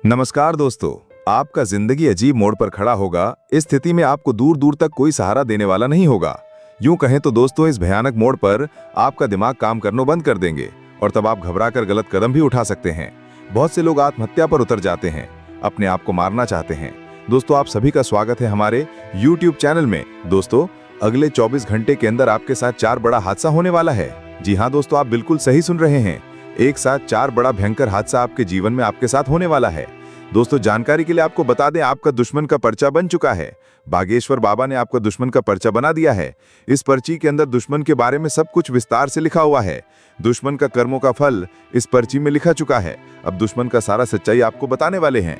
नमस्कार दोस्तों। आपका जिंदगी अजीब मोड़ पर खड़ा होगा। इस स्थिति में आपको दूर दूर तक कोई सहारा देने वाला नहीं होगा। यूं कहें तो दोस्तों, इस भयानक मोड़ पर आपका दिमाग काम करना बंद कर देंगे और तब आप घबराकर गलत कदम भी उठा सकते हैं। बहुत से लोग आत्महत्या पर उतर जाते हैं, अपने आप को मारना चाहते हैं। दोस्तों, आप सभी का स्वागत है हमारे YouTube चैनल में। दोस्तों, अगले 24 घंटे के अंदर आपके साथ 4 बड़ा हादसा होने वाला है। जी हाँ दोस्तों, आप बिल्कुल सही सुन रहे हैं। एक साथ 4 बड़ा भयंकर हादसा आपके जीवन में आपके साथ होने वाला है। दोस्तों, जानकारी के लिए आपको बता दें, आपका दुश्मन का पर्चा बन चुका है। बागेश्वर बाबा ने आपका दुश्मन का पर्चा बना दिया है। इस पर्ची के अंदर दुश्मन के बारे में सब कुछ विस्तार से लिखा हुआ है। दुश्मन का कर्मों का फल इस पर्ची में लिखा चुका है। अब दुश्मन का सारा सच्चाई आपको बताने वाले हैं।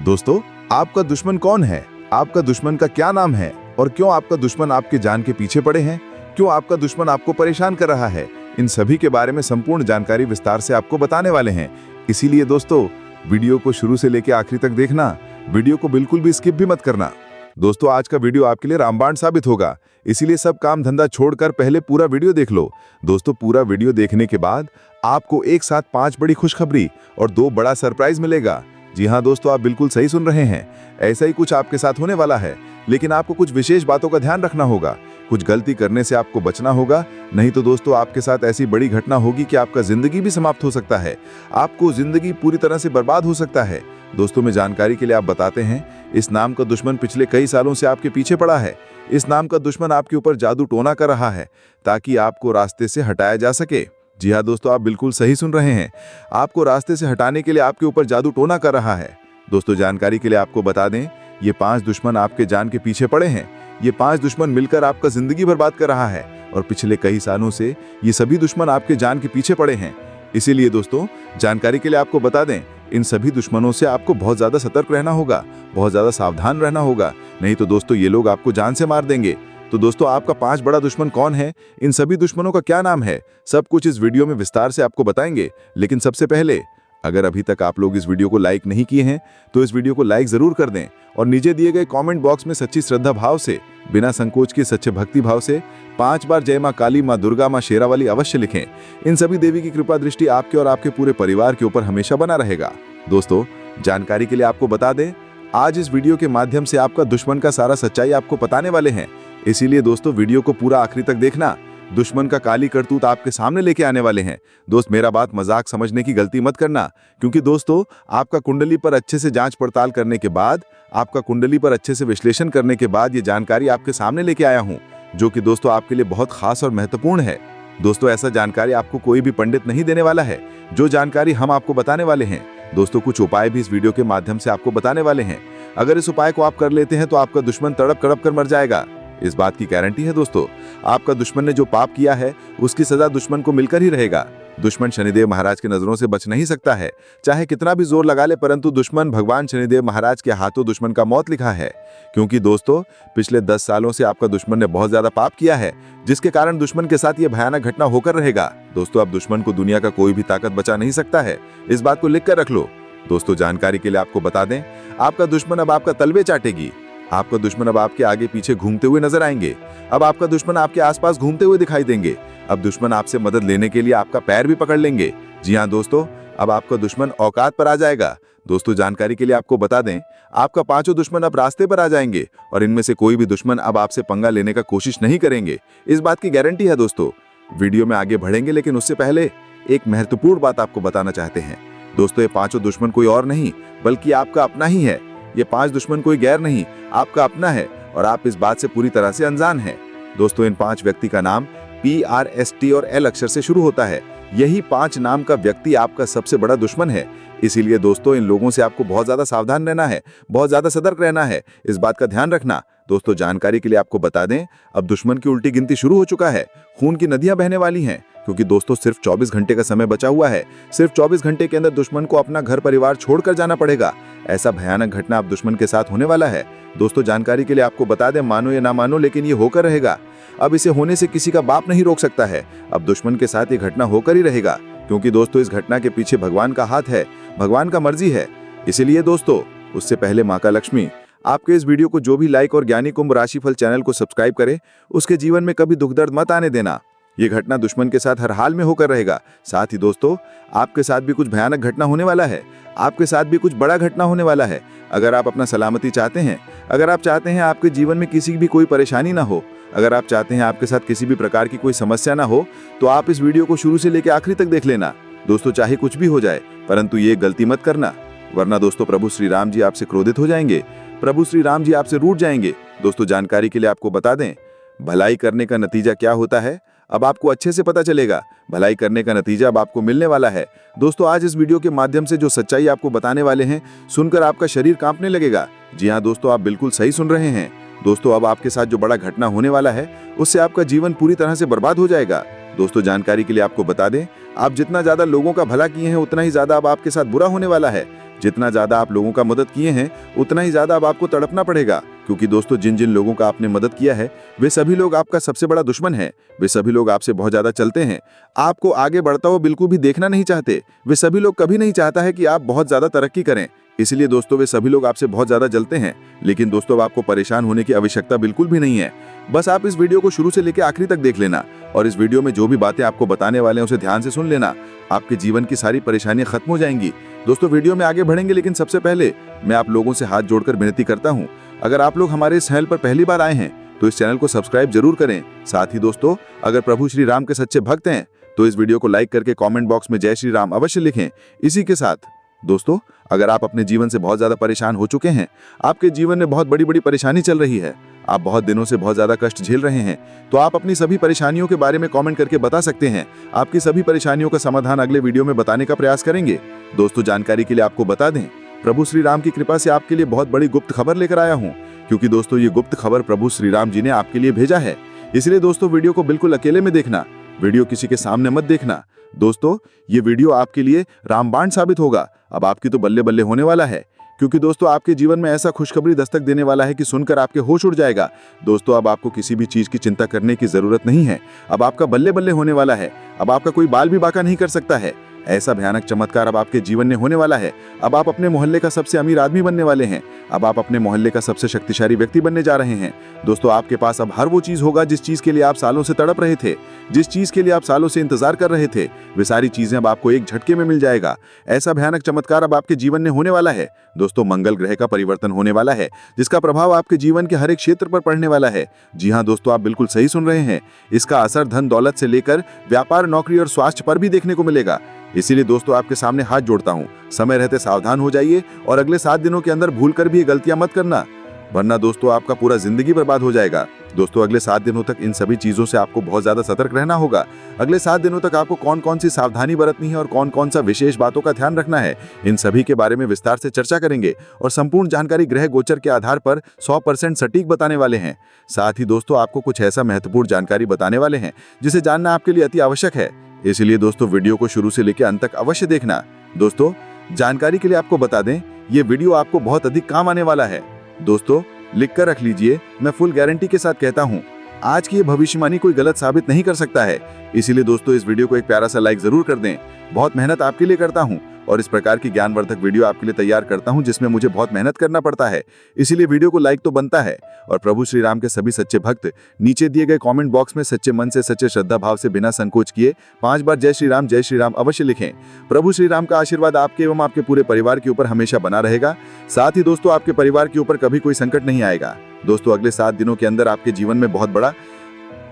दोस्तों, आपका दुश्मन कौन है, आपका दुश्मन का क्या नाम है और क्यों आपका दुश्मन आपके जान के पीछे पड़े हैं, क्यों आपका दुश्मन आपको परेशान कर रहा है, इन सभी के बारे में संपूर्ण जानकारी विस्तार से आपको बताने वाले हैं। इसीलिए दोस्तों, वीडियो को शुरू से लेकर आखिरी तक देखना। वीडियो को बिल्कुल भी स्किप भी मत करना। दोस्तों, आज का वीडियो आपके लिए रामबाण साबित होगा, इसीलिए सब काम धंधा छोड़कर पहले पूरा वीडियो देख लो। दोस्तों, पूरा वीडियो देखने के बाद आपको एक साथ 5 बड़ी खुशखबरी और 2 बड़ा सरप्राइज मिलेगा। जी हाँ दोस्तों, आप बिल्कुल सही सुन रहे हैं। ऐसा ही कुछ आपके साथ होने वाला है, लेकिन आपको कुछ विशेष बातों का ध्यान रखना होगा। कुछ गलती करने से आपको बचना होगा, नहीं तो दोस्तों आपके साथ ऐसी बड़ी घटना होगी कि आपका जिंदगी भी समाप्त हो सकता है। आपको जिंदगी पूरी तरह से बर्बाद हो सकता है। दोस्तों, में जानकारी के लिए आप बताते हैं, इस नाम का दुश्मन पिछले कई सालों से आपके पीछे पड़ा है। इस नाम का दुश्मन आपके ऊपर जादू टोना कर रहा है ताकि आपको रास्ते से हटाया जा सके। जी हाँ दोस्तों, आप बिल्कुल सही सुन रहे हैं। आपको रास्ते से हटाने के लिए आपके ऊपर जादू टोना कर रहा है। दोस्तों, जानकारी के लिए आपको बता दें, ये 5 दुश्मन आपके जान के पीछे पड़े हैं। ये 5 दुश्मन मिलकर आपका जिंदगी बर्बाद कर रहा है और पिछले कई सालों से ये सभी दुश्मन आपके जान के पीछे पड़े हैं। इसीलिए दोस्तों, जानकारी के लिए आपको बता दें, इन सभी दुश्मनों से आपको बहुत ज्यादा सतर्क रहना होगा, बहुत ज्यादा सावधान रहना होगा, नहीं तो दोस्तों ये लोग आपको जान से मार देंगे। तो दोस्तों, आपका 5 बड़ा दुश्मन कौन है, इन सभी दुश्मनों का क्या नाम है, सब कुछ इस वीडियो में विस्तार से आपको बताएंगे। लेकिन सबसे पहले, अगर अभी तक आप लोग इस वीडियो को लाइक नहीं किए हैं तो इस वीडियो को लाइक जरूर कर दें और नीचे दिए गए कमेंट बॉक्स में सच्ची श्रद्धा भाव से, बिना संकोच के सच्चे भक्ति भाव से 5 बार जय मां काली, मां दुर्गा, मां शेरावाली अवश्य लिखें। इन सभी देवी की कृपा दृष्टि आपके और आपके पूरे परिवार के ऊपर हमेशा बना रहेगा। दोस्तों, जानकारी के लिए आपको बता दें, आज इस वीडियो के माध्यम से आपका दुश्मन का सारा सच्चाई आपको बताने वाले हैं। इसीलिए दोस्तों, वीडियो को पूरा आखिरी तक देखना। दुश्मन का काली करतूत आपके सामने लेके आने वाले हैं। दोस्त, मेरा बात मजाक समझने की गलती मत करना, क्योंकि दोस्तों आपका कुंडली पर अच्छे से जांच पड़ताल करने के बाद, आपका कुंडली पर अच्छे से विश्लेषण करने के बाद ये जानकारी आपके सामने लेके आया हूं, जो कि दोस्तों आपके लिए बहुत खास और महत्वपूर्ण है। दोस्तों, ऐसा जानकारी आपको कोई भी पंडित नहीं देने वाला है। जो जानकारी हम आपको बताने वाले हैं, दोस्तों कुछ उपाय भी इस वीडियो के माध्यम से आपको बताने वाले हैं। अगर इस उपाय को आप कर लेते हैं तो आपका दुश्मन तड़प तड़प कर मर जाएगा, इस बात की गारंटी है। दोस्तों, आपका दुश्मन ने जो पाप किया है उसकी सजा दुश्मन को मिलकर ही रहेगा। दुश्मन शनिदेव महाराज की नजरों से बच नहीं सकता है, चाहे कितना भी जोर लगा ले, परंतु दुश्मन भगवान शनिदेव महाराज के हाथों दुश्मन का मौत लिखा है। क्योंकि दोस्तों, पिछले 10 सालों से आपका दुश्मन ने बहुत ज्यादा पाप किया है, जिसके कारण दुश्मन के साथ ये भयानक घटना होकर रहेगा। दोस्तों, अब दुश्मन को दुनिया का कोई भी ताकत बचा नहीं सकता है, इस बात को लिख कर रख लो। दोस्तों, जानकारी के लिए आपको बता दें, आपका दुश्मन अब आपका तलवे चाटेगी। आपका दुश्मन अब आपके आगे पीछे घूमते हुए नजर आएंगे। अब आपका दुश्मन आपके आसपास घूमते हुए दिखाई देंगे। अब दुश्मन आपसे मदद लेने के लिए आपका पैर भी पकड़ लेंगे। जी हाँ दोस्तों, अब आपका दुश्मन औकात पर आ जाएगा। दोस्तों, जानकारी के लिए आपको बता दें, आपका 5 दुश्मन अब रास्ते पर आ जाएंगे और इनमें से कोई भी दुश्मन अब आपसे पंगा लेने का कोशिश नहीं करेंगे, इस बात की गारंटी है। दोस्तों, वीडियो में आगे बढ़ेंगे, लेकिन उससे पहले एक महत्वपूर्ण बात आपको बताना चाहते हैं। दोस्तों, ये 5 दुश्मन कोई और नहीं बल्कि आपका अपना ही है। ये 5 दुश्मन कोई गैर नहीं, आपका अपना है और आप इस बात से पूरी तरह से अनजान हैं। दोस्तों, इन 5 व्यक्ति का नाम PRST और L अक्षर से शुरू होता है। यही 5 नाम का व्यक्ति आपका सबसे बड़ा दुश्मन है। इसीलिए दोस्तों, इन लोगों से आपको बहुत ज्यादा सावधान रहना है, बहुत ज्यादा सतर्क रहना है, इस बात का ध्यान रखना। दोस्तों, जानकारी के लिए आपको बता दें, अब दुश्मन की उल्टी गिनती शुरू हो चुका है। खून की नदियां बहने वाली हैं, क्योंकि दोस्तों सिर्फ 24 घंटे का समय बचा हुआ है। सिर्फ 24 घंटे के अंदर दुश्मन को अपना घर परिवार छोड़कर जाना पड़ेगा। ऐसा भयानक घटना अब दुश्मन के साथ होने वाला है। दोस्तों, जानकारी के लिए आपको बता दें, मानो या ना मानो, लेकिन ये होकर रहेगा। अब इसे होने से किसी का बाप नहीं रोक सकता है। अब दुश्मन के साथ ये घटना होकर ही रहेगा, क्योंकि दोस्तों इस घटना के पीछे भगवान का हाथ है, भगवान का मर्जी है। इसीलिए दोस्तों, उससे पहले माता लक्ष्मी आपके इस वीडियो को जो भी लाइक और ज्ञानी कुंभ राशिफल चैनल को सब्सक्राइब करे, उसके जीवन में कभी दुख दर्द मत आने देना। ये घटना दुश्मन के साथ हर हाल में होकर रहेगा। साथ ही दोस्तों, आपके साथ भी कुछ भयानक घटना होने वाला है। आपके साथ भी कुछ बड़ा घटना होने वाला है। अगर आप अपना सलामती चाहते हैं, अगर आप चाहते हैं आपके जीवन में किसी भी कोई परेशानी ना हो, अगर आप चाहते हैं आपके साथ किसी भी प्रकार की कोई समस्या ना हो, तो आप इस वीडियो को शुरू से लेकर आखिरी तक देख लेना। दोस्तों, चाहे कुछ भी हो जाए, परंतु ये गलती मत करना, वरना दोस्तों प्रभु श्री राम जी आपसे क्रोधित हो जाएंगे, प्रभु श्री राम जी आपसे रूठ जाएंगे। दोस्तों, जानकारी के लिए आपको बता दें, भलाई करने का नतीजा क्या होता है अब आपको अच्छे से पता चलेगा। भलाई करने का नतीजा अब आपको मिलने वाला है। दोस्तों, आज इस वीडियो के माध्यम से जो सच्चाई आपको बताने वाले हैं, सुनकर आपका शरीर कांपने लगेगा। जी हाँ दोस्तों, आप बिल्कुल सही सुन रहे हैं। दोस्तों, अब आपके साथ जो बड़ा घटना होने वाला है, उससे आपका जीवन पूरी तरह से बर्बाद हो जाएगा। दोस्तों, जानकारी के लिए आपको बता दें, आप जितना ज्यादा लोगों का भला किए हैं, उतना ही ज्यादा अब आपके साथ बुरा होने वाला है। जितना ज्यादा आप लोगों का मदद किए हैं, उतना ही ज्यादा अब आपको तड़पना पड़ेगा। क्योंकि दोस्तों, जिन जिन लोगों का आपने मदद किया है, वे सभी लोग आपका सबसे बड़ा दुश्मन है। वे सभी लोग आपसे बहुत ज्यादा चलते हैं, आपको आगे बढ़ता हुआ बिल्कुल भी देखना नहीं चाहते। वे सभी लोग कभी नहीं चाहता है कि आप बहुत ज्यादा तरक्की करें। इसलिए दोस्तों, वे सभी लोग आपसे बहुत ज्यादा जलते हैं। लेकिन दोस्तों, अब आपको परेशान होने की आवश्यकता बिल्कुल भी नहीं है। बस आप इस वीडियो को शुरू से लेकर आखिरी तक देख लेना, और इस वीडियो में जो भी बातें आपको बताने वाले हैं, उसे ध्यान से सुन लेना। आपके जीवन की सारी परेशानियां खत्म हो जाएंगी। दोस्तों, वीडियो में आगे बढ़ेंगे, लेकिन सबसे पहले मैं आप लोगों से हाथ जोड़कर विनती करता हूं, अगर आप लोग हमारे इस चैनल पर पहली बार आए हैं, तो इस चैनल को सब्सक्राइब जरूर करें। साथ ही दोस्तों, अगर प्रभु श्री राम के सच्चे भक्त हैं, तो इस वीडियो को लाइक करके कमेंट बॉक्स में जय श्री राम अवश्य लिखें। इसी के साथ दोस्तों, अगर आप अपने जीवन से बहुत ज्यादा परेशान हो चुके हैं, आपके जीवन में बहुत बड़ी बड़ी परेशानी चल रही है, आप बहुत दिनों से बहुत ज्यादा कष्ट झेल रहे हैं, तो आप अपनी सभी परेशानियों के बारे में कमेंट करके बता सकते हैं। आपकी सभी परेशानियों का समाधान अगले वीडियो में बताने का प्रयास करेंगे। दोस्तों, जानकारी के लिए आपको बता दें, प्रभु श्री राम की कृपा से आपके लिए बहुत बड़ी गुप्त खबर लेकर आया हूँ। क्योंकि दोस्तों, ये गुप्त खबर प्रभु श्री राम जी ने आपके लिए भेजा है। इसलिए दोस्तों, वीडियो को बिल्कुल अकेले में देखना, वीडियो किसी के सामने मत देखना। दोस्तों, ये वीडियो आपके लिए रामबाण साबित होगा। अब आपकी तो बल्ले बल्ले होने वाला है, क्योंकि दोस्तों, आपके जीवन में ऐसा खुशखबरी दस्तक देने वाला है कि सुनकर आपके होश उड़ जाएगा। दोस्तों, अब आपको किसी भी चीज की चिंता करने की जरूरत नहीं है। अब आपका बल्ले बल्ले होने वाला है। अब आपका कोई बाल भी बाका नहीं कर सकता है। ऐसा भयानक चमत्कार अब आपके जीवन में होने वाला है। अब आप अपने मोहल्ले का सबसे अमीर आदमी बनने वाले हैं। अब आप अपने मोहल्ले का सबसे शक्तिशाली व्यक्ति बनने जा रहे हैं। दोस्तों, आपके पास अब हर वो चीज होगा जिस चीज के लिए आप सालों से तड़प रहे थे, जिस चीज के लिए आप सालों से इंतजार कर रहे थे, वे सारी चीजें अब आपको एक झटके में मिल जाएगा। ऐसा भयानक चमत्कार अब आपके जीवन में होने वाला है। दोस्तों, मंगल ग्रह का परिवर्तन होने वाला है, जिसका प्रभाव आपके जीवन के हर एक क्षेत्र पर पड़ने वाला है। जी हाँ दोस्तों, आप बिल्कुल सही सुन रहे हैं। इसका असर धन दौलत से लेकर व्यापार, नौकरी और स्वास्थ्य पर भी देखने को मिलेगा। इसीलिए दोस्तों, आपके सामने हाथ जोड़ता हूँ, समय रहते सावधान हो जाइए और अगले 7 दिनों के अंदर भूलकर भी ये गलतियां मत करना, वरना दोस्तों आपका पूरा जिंदगी बर्बाद हो जाएगा। दोस्तों, अगले 7 दिनों तक इन सभी चीजों से आपको बहुत ज्यादा सतर्क रहना होगा। अगले 7 दिनों तक आपको कौन कौन सी सावधानी बरतनी है और कौन कौन सा विशेष बातों का ध्यान रखना है, इन सभी के बारे में विस्तार से चर्चा करेंगे और संपूर्ण जानकारी ग्रह गोचर के आधार पर 100% सटीक बताने वाले हैं। साथ ही दोस्तों, आपको कुछ ऐसा महत्वपूर्ण जानकारी बताने वाले हैं जिसे जानना आपके लिए अति आवश्यक है। इसलिए दोस्तों, वीडियो को शुरू से लेकर अंत तक अवश्य देखना। दोस्तों, जानकारी के लिए आपको बता दें, ये वीडियो आपको बहुत अधिक काम आने वाला है। दोस्तों, लिख कर रख लीजिए, मैं फुल गारंटी के साथ कहता हूँ, आज की ये भविष्यवाणी कोई गलत साबित नहीं कर सकता है। इसीलिए दोस्तों, इस वीडियो को एक प्यारा सा लाइक जरूर कर दें। बहुत मेहनत आपके लिए करता हूँ और इस प्रकार की ज्ञानवर्धक वीडियो आपके लिए तैयार करता हूँ, जिसमें मुझे बहुत मेहनत करना पड़ता है। इसीलिए वीडियो को लाइक तो बनता है। और प्रभु श्री राम के सभी सच्चे भक्त नीचे दिए गए कमेंट बॉक्स में सच्चे मन से, सच्चे श्रद्धा भाव से, बिना संकोच किए 5 बार जय श्री राम अवश्य लिखें। प्रभु श्री राम का आशीर्वाद आपके एवं आपके पूरे परिवार के ऊपर हमेशा बना रहेगा। साथ ही दोस्तों, आपके परिवार के ऊपर कभी कोई संकट नहीं आएगा। दोस्तों, अगले 7 दिनों के अंदर आपके जीवन में बहुत बड़ा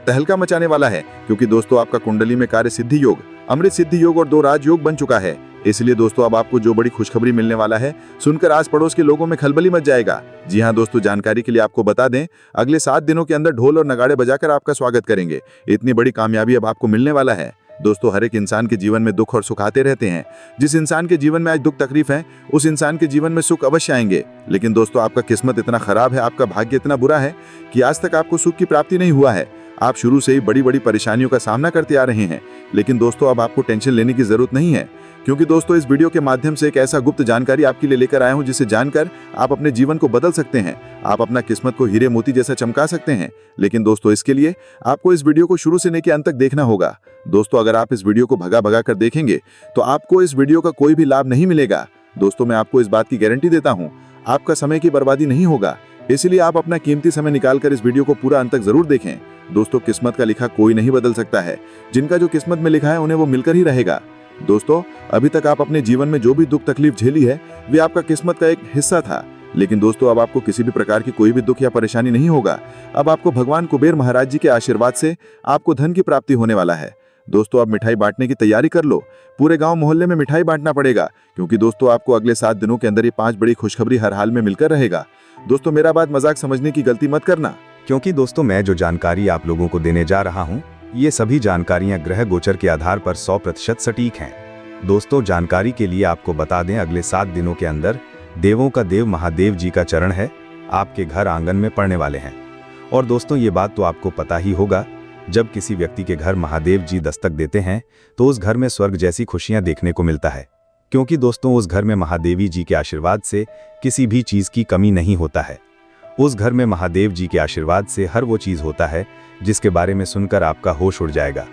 तहलका मचाने वाला है, क्योंकि दोस्तों, आपका कुंडली में कार्य सिद्धि योग, अमृत सिद्धि योग और 2 राजयोग बन चुका है। इसलिए दोस्तों, अब आपको जो बड़ी खुशखबरी मिलने वाला है, सुनकर आस पड़ोस के लोगों में खलबली मच जाएगा। जी हाँ दोस्तों, जानकारी के लिए आपको बता दें, अगले 7 दिनों के अंदर ढोल और नगाड़े बजाकर आपका स्वागत करेंगे। इतनी बड़ी कामयाबी अब आपको मिलने वाला है। दोस्तों, हर एक इंसान के जीवन में दुख और सुख आते रहते हैं। जिस इंसान के जीवन में आज दुख तकलीफ है, उस इंसान के जीवन में सुख अवश्य आएंगे। लेकिन दोस्तों, आपका किस्मत इतना खराब है, आपका भाग्य इतना बुरा है कि आज तक आपको सुख की प्राप्ति नहीं हुआ है। आप शुरू से ही बड़ी बड़ी परेशानियों का सामना करते आ रहे हैं। लेकिन दोस्तों, अब आपको टेंशन लेने की जरूरत नहीं है, क्योंकि दोस्तों, इस वीडियो के माध्यम से एक ऐसा गुप्त जानकारी आपके लिए लेकर आया हूं, जिसे जानकर आप अपने जीवन को बदल सकते हैं। आप अपना किस्मत को हीरे मोती जैसा चमका सकते हैं। लेकिन दोस्तों, इसके लिए आपको इस वीडियो को शुरू से लेकर अंत तक देखना होगा। दोस्तों, अगर आप इस वीडियो को भगा भगा कर देखेंगे, तो आपको इस वीडियो का कोई भी लाभ नहीं मिलेगा। दोस्तों, मैं आपको इस बात की गारंटी देता हूँ, आपका समय की बर्बादी नहीं होगा। इसलिए आप अपना कीमती समय निकालकर इस वीडियो को पूरा अंत तक जरूर देखें। दोस्तों, किस्मत का लिखा कोई नहीं बदल सकता है। जिनका जो किस्मत में लिखा है उन्हें वो मिलकर ही रहेगा। दोस्तों, अभी तक आप अपने जीवन में जो भी दुख तकलीफ झेली है वे आपका किस्मत का एक हिस्सा था। लेकिन दोस्तों, अब आपको किसी भी प्रकार की कोई भी दुख या परेशानी नहीं होगा। अब आपको भगवान कुबेर महाराज जी के आशीर्वाद से आपको धन की प्राप्ति होने वाला है। दोस्तों, अब मिठाई बांटने की तैयारी कर लो। पूरे गांव मोहल्ले में मिठाई बांटना पड़ेगा, क्योंकि दोस्तों आपको अगले 7 दिनों के अंदर ये 5 बड़ी खुशखबरी हर हाल में मिलकर रहेगा। दोस्तों, मेरा बात मजाक समझने की गलती मत करना, क्योंकि दोस्तों मैं जो जानकारी आप लोगों को देने जा रहा हूँ ये सभी जानकारियां ग्रह गोचर के आधार पर 100% सटीक हैं। दोस्तों, जानकारी के लिए आपको बता दें, अगले 7 दिनों के अंदर देवों का देव महादेव जी का चरण है आपके घर आंगन में पड़ने वाले हैं। और दोस्तों, ये बात तो आपको पता ही होगा, जब किसी व्यक्ति के घर महादेव जी दस्तक देते हैं तो उस घर में स्वर्ग जैसी खुशियां देखने को मिलता है, क्योंकि दोस्तों उस घर में महादेवी जी के आशीर्वाद से किसी भी चीज की कमी नहीं होता है। उस घर में महादेव जी के आशीर्वाद से हर वो चीज होता है जिसके बारे में सुनकर आपका होश उड़ जाएगा।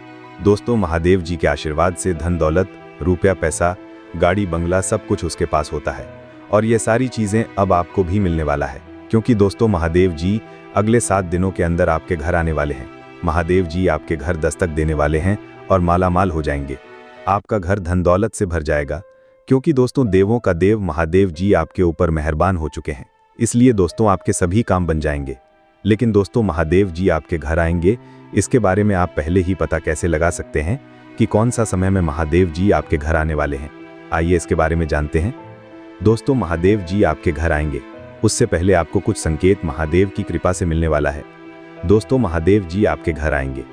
दोस्तों, महादेव जी के आशीर्वाद से धन दौलत, रुपया पैसा, गाड़ी बंगला सब कुछ उसके पास होता है। और ये सारी चीजें अब आपको भी मिलने वाला है, क्योंकि दोस्तों महादेव जी अगले 7 दिनों के अंदर आपके घर आने वाले हैं। महादेव जी आपके घर दस्तक देने वाले हैं और मालामाल हो जाएंगे। आपका घर धन दौलत से भर जाएगा, क्योंकि दोस्तों देवों का देव महादेव जी आपके ऊपर मेहरबान हो चुके हैं। इसलिए दोस्तों आपके सभी काम बन जाएंगे। लेकिन दोस्तों, महादेव जी आपके घर आएंगे, इसके बारे में आप पहले ही पता कैसे लगा सकते हैं कि कौन सा समय में महादेव जी आपके घर आने वाले हैं? आइए इसके बारे में जानते हैं। दोस्तों, महादेव जी आपके घर आएंगे उससे पहले आपको कुछ संकेत महादेव की कृपा से मिलने वाला है। दोस्तों, महादेव जी आपके घर आएंगे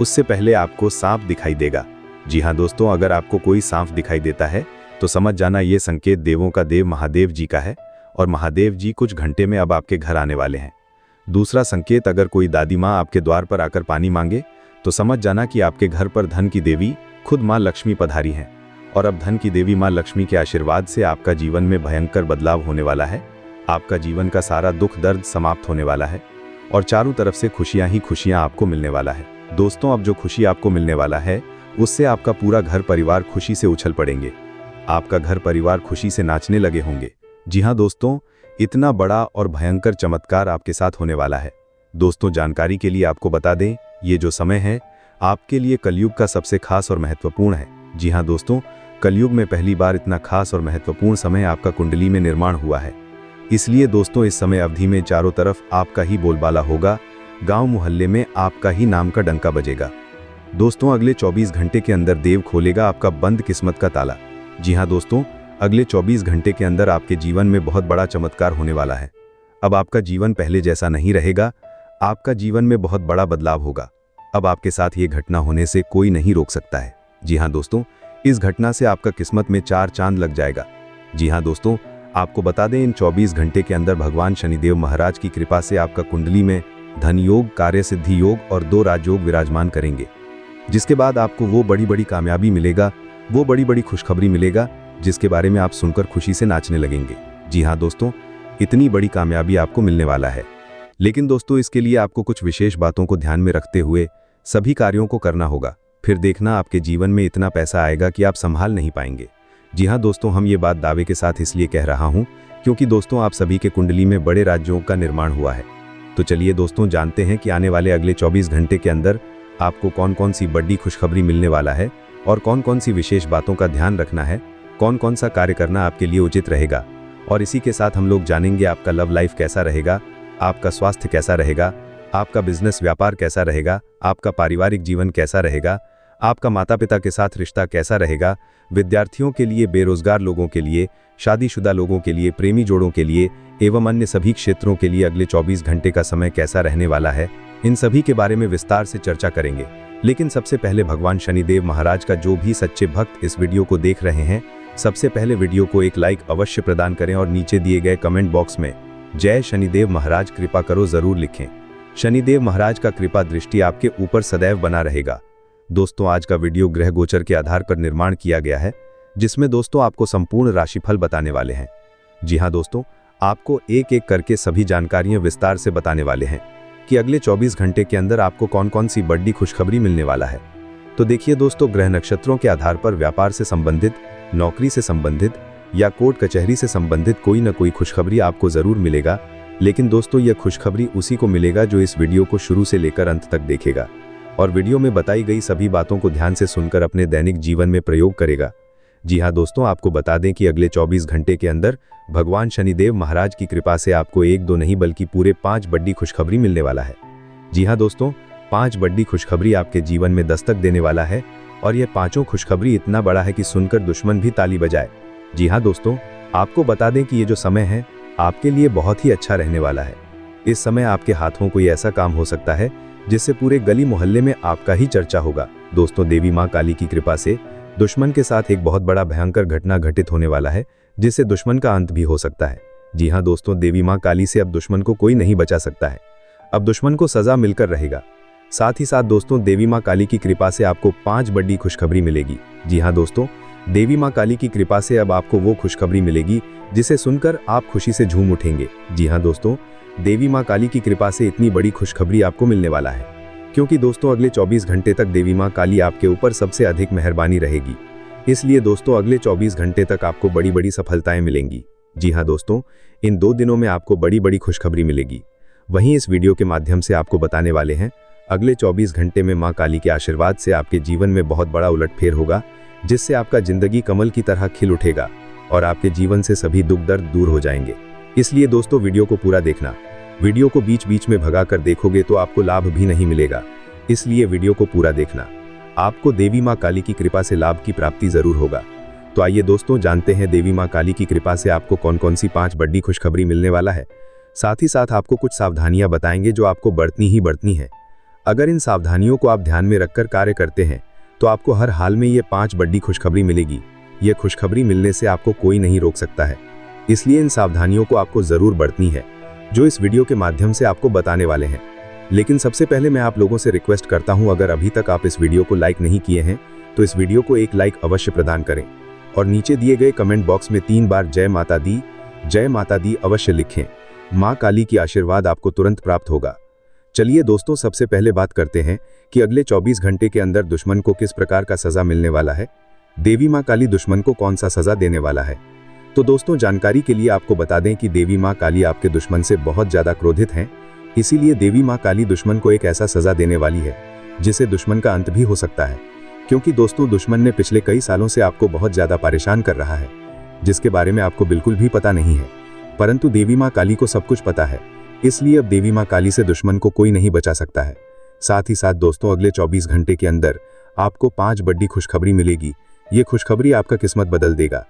उससे पहले आपको सांप दिखाई देगा। जी हाँ दोस्तों, अगर आपको कोई सांप दिखाई देता है तो समझ जाना ये संकेत देवों का देव महादेव जी का है और महादेव जी कुछ घंटे में अब आपके घर आने वाले हैं। दूसरा संकेत, अगर कोई दादी माँ आपके द्वार पर आकर पानी मांगे तो समझ जाना कि आपके घर पर धन की देवी खुद माँ लक्ष्मी पधारी हैं। और अब धन की देवी माँ लक्ष्मी के आशीर्वाद से आपका जीवन में भयंकर बदलाव होने वाला है। आपका जीवन का सारा दुख दर्द समाप्त होने वाला है और चारों तरफ से खुशियां ही खुशियां आपको मिलने वाला है। दोस्तों, अब जो खुशी आपको मिलने वाला है उससे आपका पूरा घर परिवार खुशी से उछल पड़ेंगे। आपका घर परिवार खुशी से नाचने लगे होंगे। जी हाँ दोस्तों, इतना बड़ा और भयंकर चमत्कार आपके साथ होने वाला है। दोस्तों, जानकारी के लिए आपको बता दें, ये जो समय है आपके लिए कलयुग का सबसे खास और महत्वपूर्ण है। जी हाँ दोस्तों, कलयुग में पहली बार इतना खास और महत्वपूर्ण समय आपका कुंडली में निर्माण हुआ है। इसलिए दोस्तों, इस समय अवधि में चारों तरफ आपका ही बोलबाला होगा, गांव मोहल्ले में आपका ही नाम का डंका बजेगा। दोस्तों, अगले 24 घंटे के अंदर देव खोलेगा आपका बंद किस्मत का ताला। जी हाँ दोस्तों, अगले 24 घंटे के अंदर आपके जीवन में बहुत बड़ा चमत्कार होने वाला है। अब आपका जीवन पहले जैसा नहीं रहेगा, आपका जीवन में बहुत बड़ा बदलाव होगा। अब आपके साथ ये घटना होने से कोई नहीं रोक सकता है। जी हाँ दोस्तों, इस घटना से आपका किस्मत में 4 चांद लग जाएगा। जी हाँ दोस्तों, आपको बता दें, इन 24 घंटे के अंदर भगवान शनिदेव महाराज की कृपा से आपका कुंडली में धन योग, कार्य सिद्धि योग और 2 राजयोग विराजमान करेंगे, जिसके बाद आपको वो बड़ी बड़ी कामयाबी मिलेगा, वो बड़ी बड़ी खुशखबरी मिलेगा जिसके बारे में आप सुनकर खुशी से नाचने लगेंगे। जी हाँ दोस्तों, इतनी बड़ी कामयाबी आपको मिलने वाला है। लेकिन दोस्तों, इसके लिए आपको कुछ विशेष बातों को ध्यान में रखते हुए सभी कार्यों को करना होगा। फिर देखना आपके जीवन में इतना पैसा आएगा कि आप संभाल नहीं पाएंगे। जी हाँ दोस्तों, हम ये बात दावे के साथ इसलिए कह रहा हूँ क्योंकि दोस्तों आप सभी के कुंडली में बड़े राजयोग का निर्माण हुआ है। तो चलिए दोस्तों, जानते हैं कि आने वाले अगले 24 घंटे के अंदर आपको कौन कौन सी बड़ी खुशखबरी मिलने वाला है और कौन कौन सी विशेष बातों का ध्यान रखना है, कौन कौन सा कार्य करना आपके लिए उचित रहेगा। और इसी के साथ हम लोग जानेंगे आपका लव लाइफ कैसा रहेगा, आपका स्वास्थ्य कैसा रहेगा, आपका बिजनेस व्यापार कैसा रहेगा, आपका पारिवारिक जीवन कैसा रहेगा, आपका माता पिता के साथ रिश्ता कैसा रहेगा, विद्यार्थियों के लिए, बेरोजगार लोगों के लिए, शादीशुदा लोगों के लिए, प्रेमी जोड़ों के लिए एवं अन्य सभी क्षेत्रों के लिए अगले 24 घंटे का समय कैसा रहने वाला है, इन सभी के बारे में विस्तार से चर्चा करेंगे। लेकिन सबसे पहले भगवान शनिदेव महाराज का जो भी सच्चे भक्त इस वीडियो को देख रहे हैं, सबसे पहले वीडियो को एक लाइक अवश्य प्रदान करें और नीचे दिए गए कमेंट बॉक्स में जय शनिदेव महाराज कृपा करो जरूर लिखें। शनिदेव महाराज का कृपा दृष्टि आपके ऊपर सदैव बना रहेगा। दोस्तों, आज का वीडियो ग्रह गोचर के आधार पर निर्माण किया गया है, जिसमें दोस्तों आपको संपूर्ण राशिफल बताने वाले हैं। जी हाँ दोस्तों, आपको एक एक करके सभी जानकारियां विस्तार से बताने वाले हैं कि अगले 24 घंटे के अंदर आपको कौन कौन सी बड़ी खुशखबरी मिलने वाला है। तो देखिए दोस्तों, ग्रह नक्षत्रों के आधार पर व्यापार से संबंधित, नौकरी से संबंधित या कोर्ट कचहरी से संबंधित कोई न कोई खुशखबरी आपको जरूर मिलेगा। लेकिन दोस्तों यह खुशखबरी उसी को मिलेगा जो इस वीडियो को शुरू से लेकर अंत तक देखेगा और वीडियो में बताई गई सभी बातों को ध्यान से सुनकर अपने दैनिक जीवन में प्रयोग करेगा। जी हाँ दोस्तों, आपको बता दें कि अगले 24 घंटे के अंदर भगवान शनिदेव महाराज की कृपा से आपको 1-2 नहीं बल्कि पूरे 5 बड़ी खुशखबरी मिलने वाला है। जी हाँ दोस्तों, 5 बड़ी खुशखबरी आपके जीवन में दस्तक देने वाला है और यह पांचों खुशखबरी इतना बड़ा है कि सुनकर दुश्मन भी ताली बजाए। जी हाँ दोस्तों, आपको बता दें कि ये जो समय है आपके लिए बहुत ही अच्छा रहने वाला है। इस समय आपके हाथों कोई ऐसा काम हो सकता है जिससे पूरे गली मोहल्ले में आपका ही चर्चा होगा। दोस्तों, देवी माँ काली की कृपा से दुश्मन के साथ एक बहुत बड़ा भयंकर घटना घटित होने वाला है जिससे दुश्मन का अंत भी हो सकता है। जी हाँ दोस्तों, देवी माँ काली से अब दुश्मन को कोई नहीं बचा सकता है। अब दुश्मन को सजा मिलकर रहेगा। साथ ही साथ दोस्तों, देवी माँ काली की कृपा से आपको 5 बड़ी खुशखबरी मिलेगी। जी हाँ दोस्तों, देवी माँ काली की कृपा से अब आपको वो खुशखबरी मिलेगी जिसे सुनकर आप खुशी से झूम उठेंगे। जी हाँ दोस्तों, देवी माँ काली की कृपा से इतनी बड़ी खुशखबरी आपको मिलने वाला है क्योंकि दोस्तों अगले 24 घंटे तक देवी माँ काली आपके ऊपर सबसे अधिक मेहरबानी रहेगी। इसलिए दोस्तों अगले 24 घंटे तक आपको बड़ी बड़ी सफलताएं मिलेंगी। जी हाँ दोस्तों, इन 2 दिनों में आपको बड़ी बड़ी खुशखबरी मिलेगी। वहीं इस वीडियो के माध्यम से आपको बताने वाले हैं अगले 24 घंटे में माँ काली के आशीर्वाद से आपके जीवन में बहुत बड़ा उलटफेर होगा जिससे आपका जिंदगी कमल की तरह खिल उठेगा और आपके जीवन से सभी दुख दर्द दूर हो जाएंगे। इसलिए दोस्तों वीडियो को पूरा देखना। वीडियो को बीच बीच में भगा कर देखोगे तो आपको लाभ भी नहीं मिलेगा, इसलिए वीडियो को पूरा देखना। आपको देवी माँ काली की कृपा से लाभ की प्राप्ति जरूर होगा। तो आइए दोस्तों जानते हैं देवी माँ काली की कृपा से आपको कौन कौन सी 5 बड़ी खुशखबरी मिलने वाला है। साथ ही साथ आपको कुछ सावधानियां बताएंगे जो आपको बरतनी है। अगर इन सावधानियों को आप ध्यान में रखकर कार्य करते हैं तो आपको हर हाल में ये 5 बड़ी खुशखबरी मिलेगी। ये खुशखबरी मिलने से आपको कोई नहीं रोक सकता है, इसलिए इन सावधानियों को आपको जरूर बरतनी है जो इस वीडियो के माध्यम से आपको बताने वाले हैं। लेकिन सबसे पहले मैं आप लोगों से रिक्वेस्ट करता हूं, अगर अभी तक आप इस वीडियो को लाइक नहीं किए हैं तो इस वीडियो को एक लाइक अवश्य प्रदान करें और नीचे दिए गए कमेंट बॉक्स में 3 बार जय माता दी अवश्य लिखें। माँ काली की आशीर्वाद आपको तुरंत प्राप्त होगा। चलिए दोस्तों, सबसे पहले बात करते हैं कि अगले 24 घंटे के अंदर दुश्मन को किस प्रकार का सजा मिलने वाला है। देवी माँ काली दुश्मन को कौन सा सजा देने वाला है। तो दोस्तों जानकारी के लिए आपको बता दें कि देवी माँ काली आपके दुश्मन से बहुत ज्यादा क्रोधित हैं, इसीलिए देवी माँ काली दुश्मन को एक ऐसा सजा देने वाली है जिससे दुश्मन का अंत भी हो सकता है। क्योंकि दोस्तों दुश्मन ने पिछले कई सालों से आपको बहुत ज्यादा परेशान कर रहा है जिसके बारे में आपको बिल्कुल भी पता नहीं है, परंतु देवी माँ काली को सब कुछ पता है। इसलिए अब देवी माँ काली से दुश्मन को कोई नहीं बचा सकता है। साथ ही साथ दोस्तों अगले 24 घंटे के अंदर आपको 5 बड़ी खुशखबरी मिलेगी। ये खुशखबरी आपका किस्मत बदल देगा।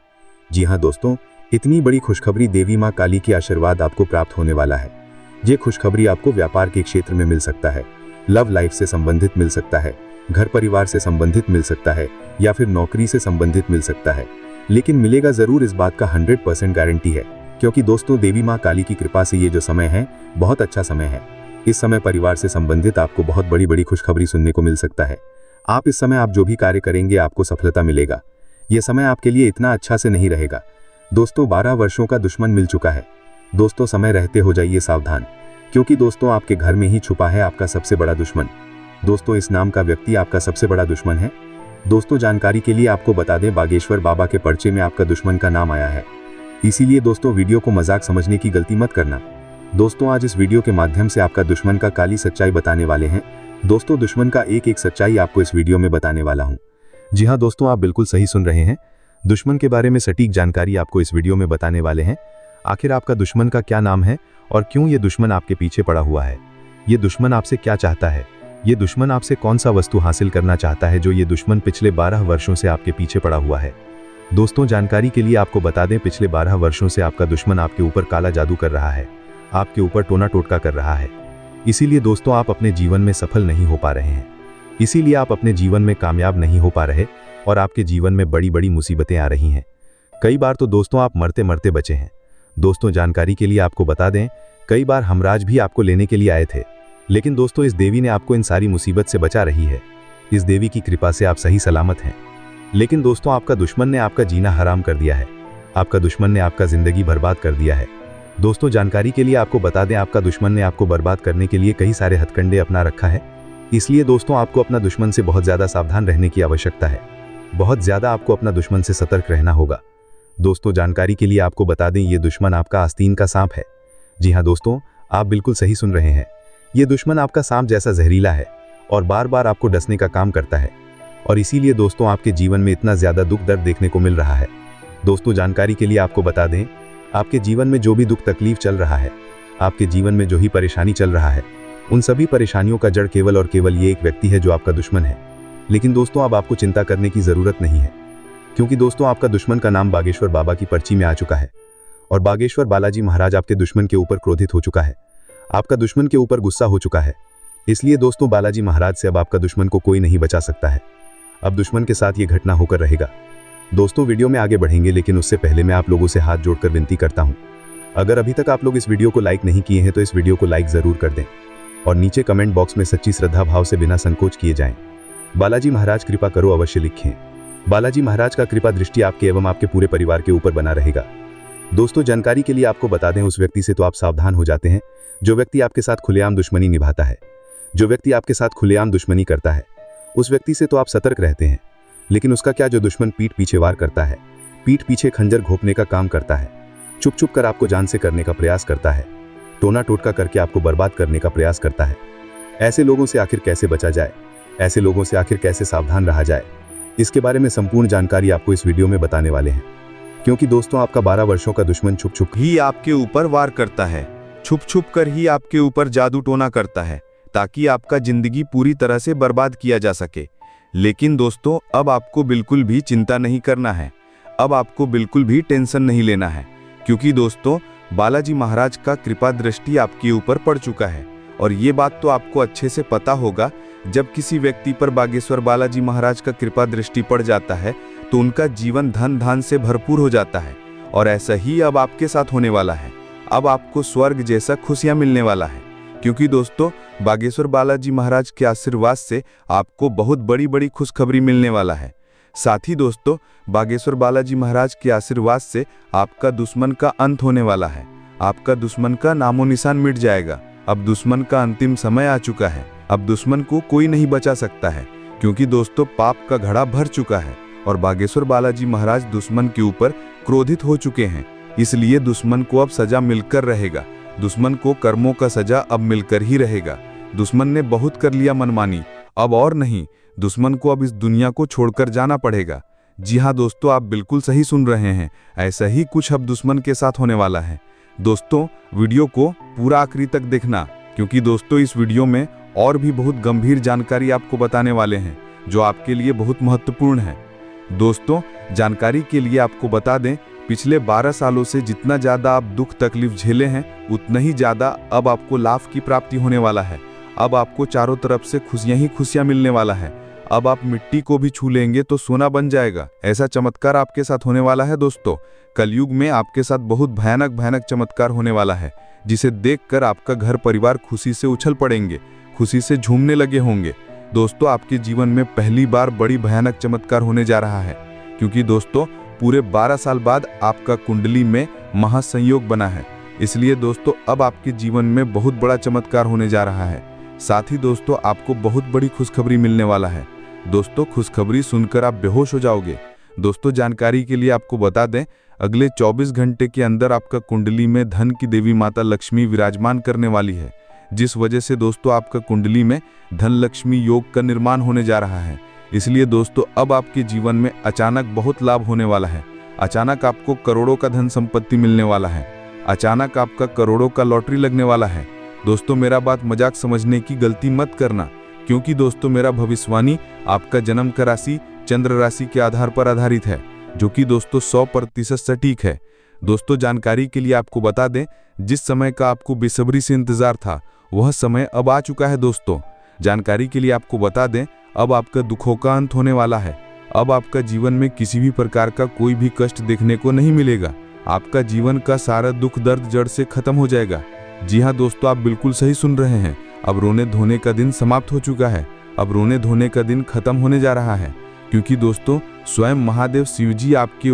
जी हाँ दोस्तों, इतनी बड़ी खुशखबरी देवी माँ काली की आशीर्वाद आपको प्राप्त होने वाला है। ये खुशखबरी आपको व्यापार के क्षेत्र में मिल सकता है, लव लाइफ से संबंधित मिल सकता है, घर परिवार से संबंधित मिल सकता है या फिर नौकरी से संबंधित मिल सकता है। लेकिन मिलेगा जरूर, इस बात का 100% गारंटी है क्योंकि दोस्तों देवी माँ काली की कृपा से ये जो समय है बहुत अच्छा समय है। इस समय परिवार से संबंधित आपको बहुत बड़ी बड़ी खुशखबरी सुनने को मिल सकता है। इस समय आप जो भी कार्य करेंगे आपको सफलता मिलेगा। यह समय आपके लिए इतना अच्छा से नहीं रहेगा। दोस्तों 12 वर्षों का दुश्मन मिल चुका है। दोस्तों समय रहते हो जाइए सावधान क्योंकि दोस्तों आपके घर में ही छुपा है आपका सबसे बड़ा दुश्मन। दोस्तों इस नाम का व्यक्ति आपका सबसे बड़ा दुश्मन है। दोस्तों जानकारी के लिए आपको बता दें बागेश्वर बाबा के पर्चे में आपका दुश्मन का नाम आया है, इसीलिए दोस्तों वीडियो को मजाक समझने की गलती मत करना। दोस्तों आज इस वीडियो के माध्यम से आपका दुश्मन का काली सच्चाई बताने वाले हैं। दोस्तों दुश्मन का एक सच्चाई आपको इस वीडियो में बताने वाला हूं। जी हाँ दोस्तों, आप बिल्कुल सही सुन रहे हैं। दुश्मन के बारे में सटीक जानकारी आपको इस वीडियो में बताने वाले हैं। आखिर आपका दुश्मन का क्या नाम है और क्यों ये दुश्मन आपके पीछे पड़ा हुआ है। ये दुश्मन आपसे क्या चाहता है, ये दुश्मन आपसे कौन सा वस्तु हासिल करना चाहता है जो ये दुश्मन पिछले 12 वर्षों से आपके पीछे पड़ा हुआ है। दोस्तों जानकारी के लिए आपको बता दें पिछले 12 वर्षों से आपका दुश्मन आपके ऊपर काला जादू कर रहा है, आपके ऊपर टोना टोटका कर रहा है। इसीलिए दोस्तों आप अपने जीवन में सफल नहीं हो पा रहे हैं, इसीलिए आप अपने जीवन में कामयाब नहीं हो पा रहे और आपके जीवन में बड़ी बड़ी मुसीबतें आ रही हैं। कई बार तो दोस्तों आप मरते मरते बचे हैं। दोस्तों जानकारी के लिए आपको बता दें कई बार हमराज भी आपको लेने के लिए आए थे, लेकिन दोस्तों इस देवी ने आपको इन सारी मुसीबत से बचा रही है। इस देवी की कृपा से आप सही सलामत हैं। लेकिन दोस्तों आपका दुश्मन ने आपका जीना हराम कर दिया है, आपका दुश्मन ने आपका जिंदगी बर्बाद कर दिया है। दोस्तों जानकारी के लिए आपको बता दें आपका दुश्मन ने आपको बर्बाद करने के लिए कई सारे हथकंडे अपना रखा है। इसलिए दोस्तों आपको अपना दुश्मन से बहुत ज्यादा सावधान रहने की आवश्यकता है। बहुत ज्यादा आपको अपना दुश्मन से सतर्क रहना होगा। दोस्तों जानकारी के लिए आपको बता दें ये दुश्मन आपका आस्तीन का सांप है। जी हाँ दोस्तों, आप बिल्कुल सही सुन रहे हैं। ये दुश्मन आपका सांप जैसा जहरीला है और बार बार आपको डसने का काम करता है, और इसीलिए दोस्तों आपके जीवन में इतना ज्यादा दुख दर्द देखने को मिल रहा है। दोस्तों जानकारी के लिए आपको बता दें, आपके जीवन में जो भी दुख तकलीफ चल रहा है, आपके जीवन में जो ही परेशानी चल रहा है, उन सभी परेशानियों का जड़ केवल और केवल ये एक व्यक्ति है जो आपका दुश्मन है। लेकिन दोस्तों अब आपको चिंता करने की जरूरत नहीं है, क्योंकि दोस्तों आपका दुश्मन का नाम बागेश्वर बाबा की पर्ची में आ चुका है और बागेश्वर बालाजी महाराज आपके दुश्मन के ऊपर क्रोधित हो चुका है, आपका दुश्मन के ऊपर गुस्सा हो चुका है। इसलिए दोस्तों बालाजी महाराज से अब आपका दुश्मन को कोई नहीं बचा सकता है। अब दुश्मन के साथ ये घटना होकर रहेगा। दोस्तों वीडियो में आगे बढ़ेंगे, लेकिन उससे पहले मैं आप लोगों से हाथ जोड़कर विनती करता हूं, अगर अभी तक आप लोग इस वीडियो को लाइक नहीं किए हैं तो इस वीडियो को लाइक जरूर कर दें और नीचे कमेंट बॉक्स में सच्ची श्रद्धा भाव से बिना संकोच किए जाएं। बालाजी महाराज कृपा करो अवश्य लिखें। बालाजी महाराज का कृपा दृष्टि आपके एवं आपके पूरे परिवार के ऊपर बना रहेगा। दोस्तों जानकारी के लिए आपको बता दें, उस व्यक्ति से तो आप सावधान हो जाते हैं जो व्यक्ति आपके साथ खुलेआम दुश्मनी निभाता है, जो व्यक्ति आपके साथ खुलेआम दुश्मनी करता है, उस व्यक्ति से तो आप सतर्क रहते हैं। लेकिन उसका क्या जो दुश्मन पीठ पीछे वार करता है, पीठ पीछे खंजर घोंपने का काम करता है, चुप चुप कर आपको जान से करने का प्रयास करता है, टोना टोटका करके आपको बर्बाद करने का प्रयास करता है। ऐसे लोगों से आखिर कैसे बचा जाए, ऐसे लोगों से आखिर कैसे सावधान रहा जाए, इसके बारे में संपूर्ण जानकारी आपको इस वीडियो में बताने वाले हैं। क्योंकि दोस्तों आपका 12 वर्षों का दुश्मन छुप छुप ही आपके ऊपर वार करता है, छुप छुप कर ही आपके ऊपर जादू टोना करता है, ताकि आपका जिंदगी पूरी तरह से बर्बाद किया जा सके। लेकिन दोस्तों अब आपको बिल्कुल भी चिंता नहीं करना है, अब आपको बिल्कुल भी टेंशन नहीं लेना है, क्योंकि दोस्तों बालाजी महाराज का कृपा दृष्टि आपके ऊपर पड़ चुका है। और ये बात तो आपको अच्छे से पता होगा, जब किसी व्यक्ति पर बागेश्वर बालाजी महाराज का कृपा दृष्टि पड़ जाता है तो उनका जीवन धन धान से भरपूर हो जाता है। और ऐसा ही अब आपके साथ होने वाला है। अब आपको स्वर्ग जैसा खुशियां मिलने वाला है, क्योंकि दोस्तों बागेश्वर बालाजी महाराज के आशीर्वाद से आपको बहुत बड़ी बड़ी खुशखबरी मिलने वाला है। साथ ही दोस्तों बागेश्वर बालाजी महाराज के आशीर्वाद से आपका दुश्मन का अंत होने वाला है, आपका दुश्मन का नामो निशान मिट जाएगा। अब दुश्मन का अंतिम समय आ चुका है, अब दुश्मन को कोई नहीं बचा सकता है, क्योंकि दोस्तों पाप का घड़ा भर चुका है और बागेश्वर बालाजी महाराज दुश्मन के ऊपर क्रोधित हो चुके हैं। इसलिए दुश्मन को अब सजा मिलकर रहेगा, दुश्मन को कर्मों का सजा अब मिलकर ही रहेगा। दुश्मन ने बहुत कर लिया मनमानी, अब और नहीं, दुश्मन को अब इस दुनिया को छोड़कर जाना पड़ेगा। जी हाँ दोस्तों, आप बिल्कुल सही सुन रहे हैं, ऐसा ही कुछ अब दुश्मन के साथ होने वाला है। दोस्तों वीडियो को पूरा आखिरी तक देखना, क्योंकि दोस्तों इस वीडियो में और भी बहुत गंभीर जानकारी आपको बताने वाले हैं जो आपके लिए बहुत महत्वपूर्ण है। दोस्तों जानकारी के लिए आपको बता दें, पिछले 12 सालों से जितना ज़्यादा आप दुख तकलीफ झेले हैं, उतना ही ज़्यादा अब आपको लाभ की प्राप्ति होने वाला है। अब आपको चारों तरफ से खुशियां ही खुशियां मिलने वाला है। अब आप मिट्टी को भी छू लेंगे तो सोना बन जाएगा, ऐसा चमत्कार आपके साथ होने वाला है। दोस्तों कलयुग में आपके साथ बहुत भयानक भयानक चमत्कार होने वाला है, जिसे देखकर आपका घर परिवार खुशी से उछल पड़ेंगे, खुशी से झूमने लगे होंगे। दोस्तों आपके जीवन में पहली बार बड़ी भयानक चमत्कार होने जा रहा है, क्योंकि दोस्तों पूरे 12 साल बाद आपका कुंडली में महासंयोग बना है। इसलिए दोस्तों अब आपके जीवन में बहुत बड़ा चमत्कार होने जा रहा है। साथ ही दोस्तों आपको बहुत बड़ी खुशखबरी मिलने वाला है। दोस्तों खुशखबरी सुनकर आप बेहोश हो जाओगे। दोस्तों जानकारी के लिए आपको बता दें, अगले 24 घंटे के अंदर आपका कुंडली में धन की देवी माता लक्ष्मी विराजमान करने वाली है, जिस वजह से दोस्तों आपका कुंडली में धन लक्ष्मी योग का निर्माण होने जा रहा है। इसलिए दोस्तों अब आपके जीवन में अचानक बहुत लाभ होने वाला है। अचानक आपको करोड़ों का धन संपत्ति मिलने वाला है, अचानक आपका करोड़ों का लॉटरी लगने वाला है। दोस्तों मेरा बात मजाक समझने की गलती मत करना, क्योंकि दोस्तों मेरा भविष्यवाणी आपका जन्म का राशि चंद्र राशि के आधार पर आधारित है, जो कि दोस्तों 100% सटीक है। दोस्तों जानकारी के लिए आपको बता दें, जिस समय का आपको बेसब्री से इंतजार था वह समय अब आ चुका है। दोस्तों जानकारी के लिए आपको बता दें, अब आपका दुखों का अंत होने वाला है। अब आपका जीवन में किसी भी प्रकार का कोई भी कष्ट देखने को नहीं मिलेगा। आपका जीवन का सारा दुख दर्द जड़ से खत्म हो जाएगा। जी हाँ दोस्तों, आप बिल्कुल सही सुन रहे हैं। अब रोने धोने का दिन समाप्त हो चुका है, अब रोने धोने का दिन खत्म होने जा रहा है, क्योंकि दोस्तों स्वयं महादेव शिव जी आपके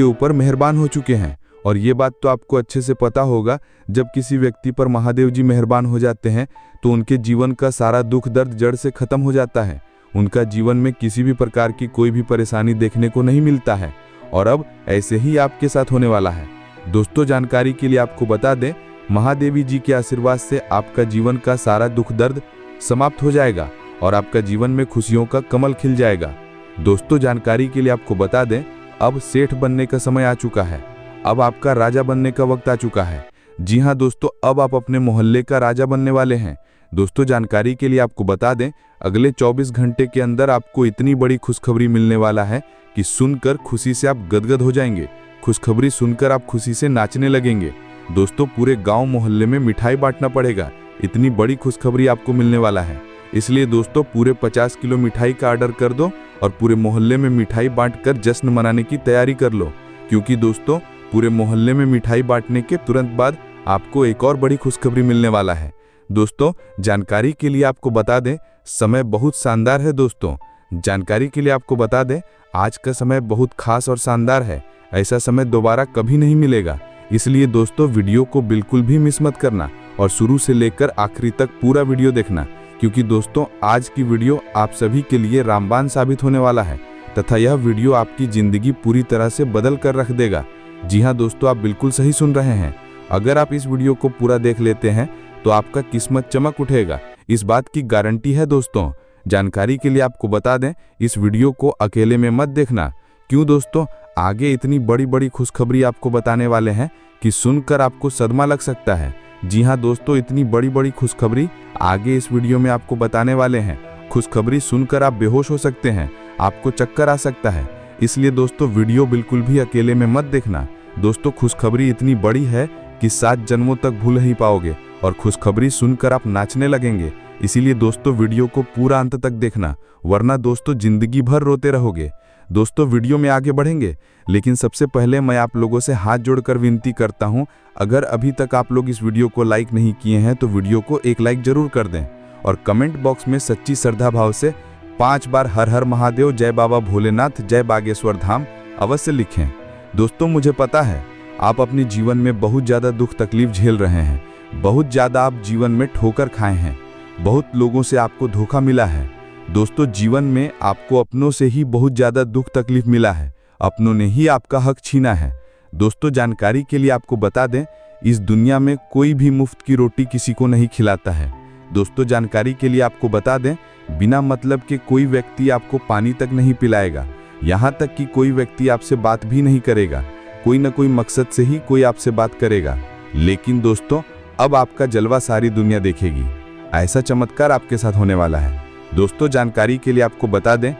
ऊपर मेहरबान हो चुके हैं। और ये बात तो आपको अच्छे से पता होगा, जब किसी व्यक्ति पर महादेव जी मेहरबान हो जाते हैं तो उनके जीवन का सारा दुख दर्द जड़ से खत्म हो जाता है। उनका जीवन में किसी भी प्रकार की कोई भी परेशानी देखने को नहीं मिलता है। और अब ऐसे ही आपके साथ होने वाला है। दोस्तों जानकारी के लिए आपको बता दें, महादेवी जी के आशीर्वाद से आपका जीवन का सारा दुख दर्द समाप्त हो जाएगा और आपका जीवन में खुशियों का कमल खिल जाएगा। दोस्तों जानकारी के लिए आपको बता दें, अब सेठ बनने का समय आ चुका है। अब आपका राजा बनने का वक्त आ चुका है। जी हाँ दोस्तों, अब आप अपने मोहल्ले का राजा बनने वाले हैं। दोस्तों जानकारी के लिए आपको बता दें, अगले 24 घंटे के अंदर आपको इतनी बड़ी खुशखबरी मिलने वाला है कि सुनकर खुशी से आप गदगद हो जाएंगे। खुशखबरी सुनकर आप खुशी से नाचने लगेंगे। दोस्तों पूरे गांव मोहल्ले में मिठाई बांटना पड़ेगा, इतनी बड़ी खुशखबरी आपको मिलने वाला है। इसलिए दोस्तों पूरे 50 किलो मिठाई का ऑर्डर कर दो और पूरे मोहल्ले में मिठाई बांटकर जश्न मनाने की तैयारी कर लो, क्योंकि दोस्तों पूरे मोहल्ले में मिठाई बांटने के तुरंत बाद आपको एक और बड़ी खुशखबरी मिलने वाला है। दोस्तों जानकारी के लिए आपको बता दें, समय बहुत शानदार है। दोस्तों जानकारी के लिए आपको बता दें, आज का समय बहुत खास और शानदार है। ऐसा समय दोबारा कभी नहीं मिलेगा। इसलिए दोस्तों वीडियो को बिल्कुल भी मिस मत करना और शुरू से लेकर आखिरी तक पूरा वीडियो देखना, क्योंकि दोस्तों आज की वीडियो आप सभी के लिए रामबाण साबित होने वाला है तथा यह वीडियो आपकी जिंदगी पूरी तरह से बदल कर रख देगा। जी हाँ दोस्तों, आप बिल्कुल सही सुन रहे हैं। अगर आप इस वीडियो को पूरा देख लेते हैं तो आपका किस्मत चमक उठेगा, इस बात की गारंटी है। दोस्तों जानकारी के लिए आपको बता दें, इस वीडियो को अकेले में मत देखना। क्यों दोस्तों, आगे इतनी बड़ी बड़ी खुशखबरी आपको बताने वाले हैं कि सुनकर आपको सदमा लग सकता है। जी हाँ दोस्तों, इतनी बड़ी बड़ी खुशखबरी आगे इस वीडियो में आपको बताने वाले हैं। खुशखबरी सुनकर आप बेहोश हो सकते हैं, आपको चक्कर आ सकता है। इसलिए दोस्तों वीडियो बिल्कुल भी अकेले में मत देखना। दोस्तों खुशखबरी इतनी बड़ी है कि 7 जन्मों तक भूल नहीं पाओगे और खुशखबरी सुनकर आप नाचने लगेंगे। इसीलिए दोस्तों वीडियो को पूरा अंत तक देखना, वरना दोस्तों जिंदगी भर रोते रहोगे। दोस्तों वीडियो में आगे बढ़ेंगे, लेकिन सबसे पहले मैं आप लोगों से हाथ जोड़कर विनती करता हूं, अगर अभी तक आप लोग इस वीडियो को लाइक नहीं किए हैं तो वीडियो को एक लाइक जरूर कर दें और कमेंट बॉक्स में सच्ची श्रद्धा भाव से 5 बार हर हर महादेव, जय बाबा भोलेनाथ, जय बागेश्वर धाम अवश्य लिखें। दोस्तों मुझे पता है आप अपने जीवन में बहुत ज़्यादा दुख तकलीफ झेल रहे हैं, बहुत ज़्यादा आप जीवन में ठोकर खाए हैं, बहुत लोगों से आपको धोखा मिला है। दोस्तों जीवन में आपको अपनों से ही बहुत ज़्यादा दुख तकलीफ मिला है, अपनों ने ही आपका हक छीना है। दोस्तों जानकारी के लिए आपको बता दें, इस दुनिया में कोई भी मुफ्त की रोटी किसी को नहीं खिलाता है। दोस्तों जानकारी के लिए आपको बता दें, बिना मतलब के कोई व्यक्ति आपको पानी तक नहीं पिलाएगा, यहाँ तक कि कोई व्यक्ति आपसे बात भी नहीं करेगा। कोई ना कोई मकसद से ही कोई आपसे बात करेगा, लेकिन दोस्तों अब आपका जलवा सारी दुनिया देखेगी। ऐसा चमत्कार आपके साथ होने वाला है। दोस्तों जानकारी के लिए आपको बता दें,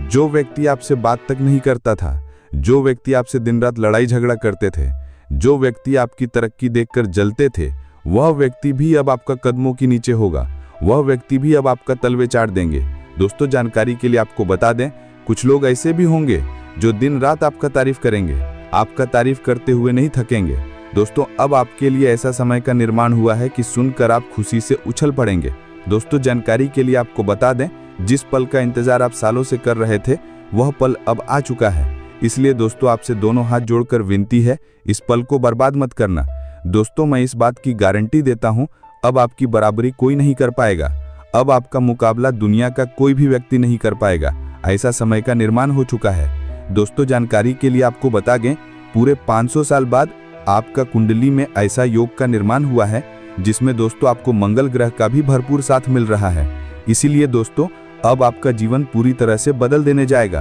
जो व्यक्ति आपसे बात तक नहीं करता था, जो व्यक्ति आपसे दिन रात लड़ाई झगड़ा करते थे, जो व्यक्ति आपकी तरक्की देखकर जलते थे, वह व्यक्ति भी अब आपका कदमों के नीचे होगा, वह व्यक्ति भी अब आपका तलवे चाट देंगे। दोस्तों जानकारी के लिए आपको बता दें, कुछ लोग ऐसे भी होंगे जो दिन रात आपका तारीफ करेंगे, आपका तारीफ करते हुए नहीं थकेंगे। दोस्तों अब आपके लिए ऐसा समय का निर्माण हुआ है कि सुनकर आप खुशी से उछल पड़ेंगे। दोस्तों जानकारी के लिए आपको बता दें, जिस पल का इंतजार आप सालों से कर रहे थे वह पल अब आ चुका है। इसलिए दोस्तों आपसे दोनों हाथ जोड़कर विनती है, इस पल को बर्बाद मत करना। दोस्तों मैं इस बात की गारंटी देता हूं, अब आपकी बराबरी कोई नहीं कर पाएगा, अब आपका मुकाबला दुनिया का कोई भी व्यक्ति नहीं कर पाएगा। ऐसा समय का निर्माण हो चुका है। दोस्तों जानकारी के लिए आपको बता दें, पूरे 500 साल बाद आपका कुंडली में ऐसा योग का निर्माण हुआ है जिसमें दोस्तों आपको मंगल ग्रह का भी भरपूर साथ मिल रहा है। इसीलिए दोस्तों अब आपका जीवन पूरी तरह से बदल देने जाएगा।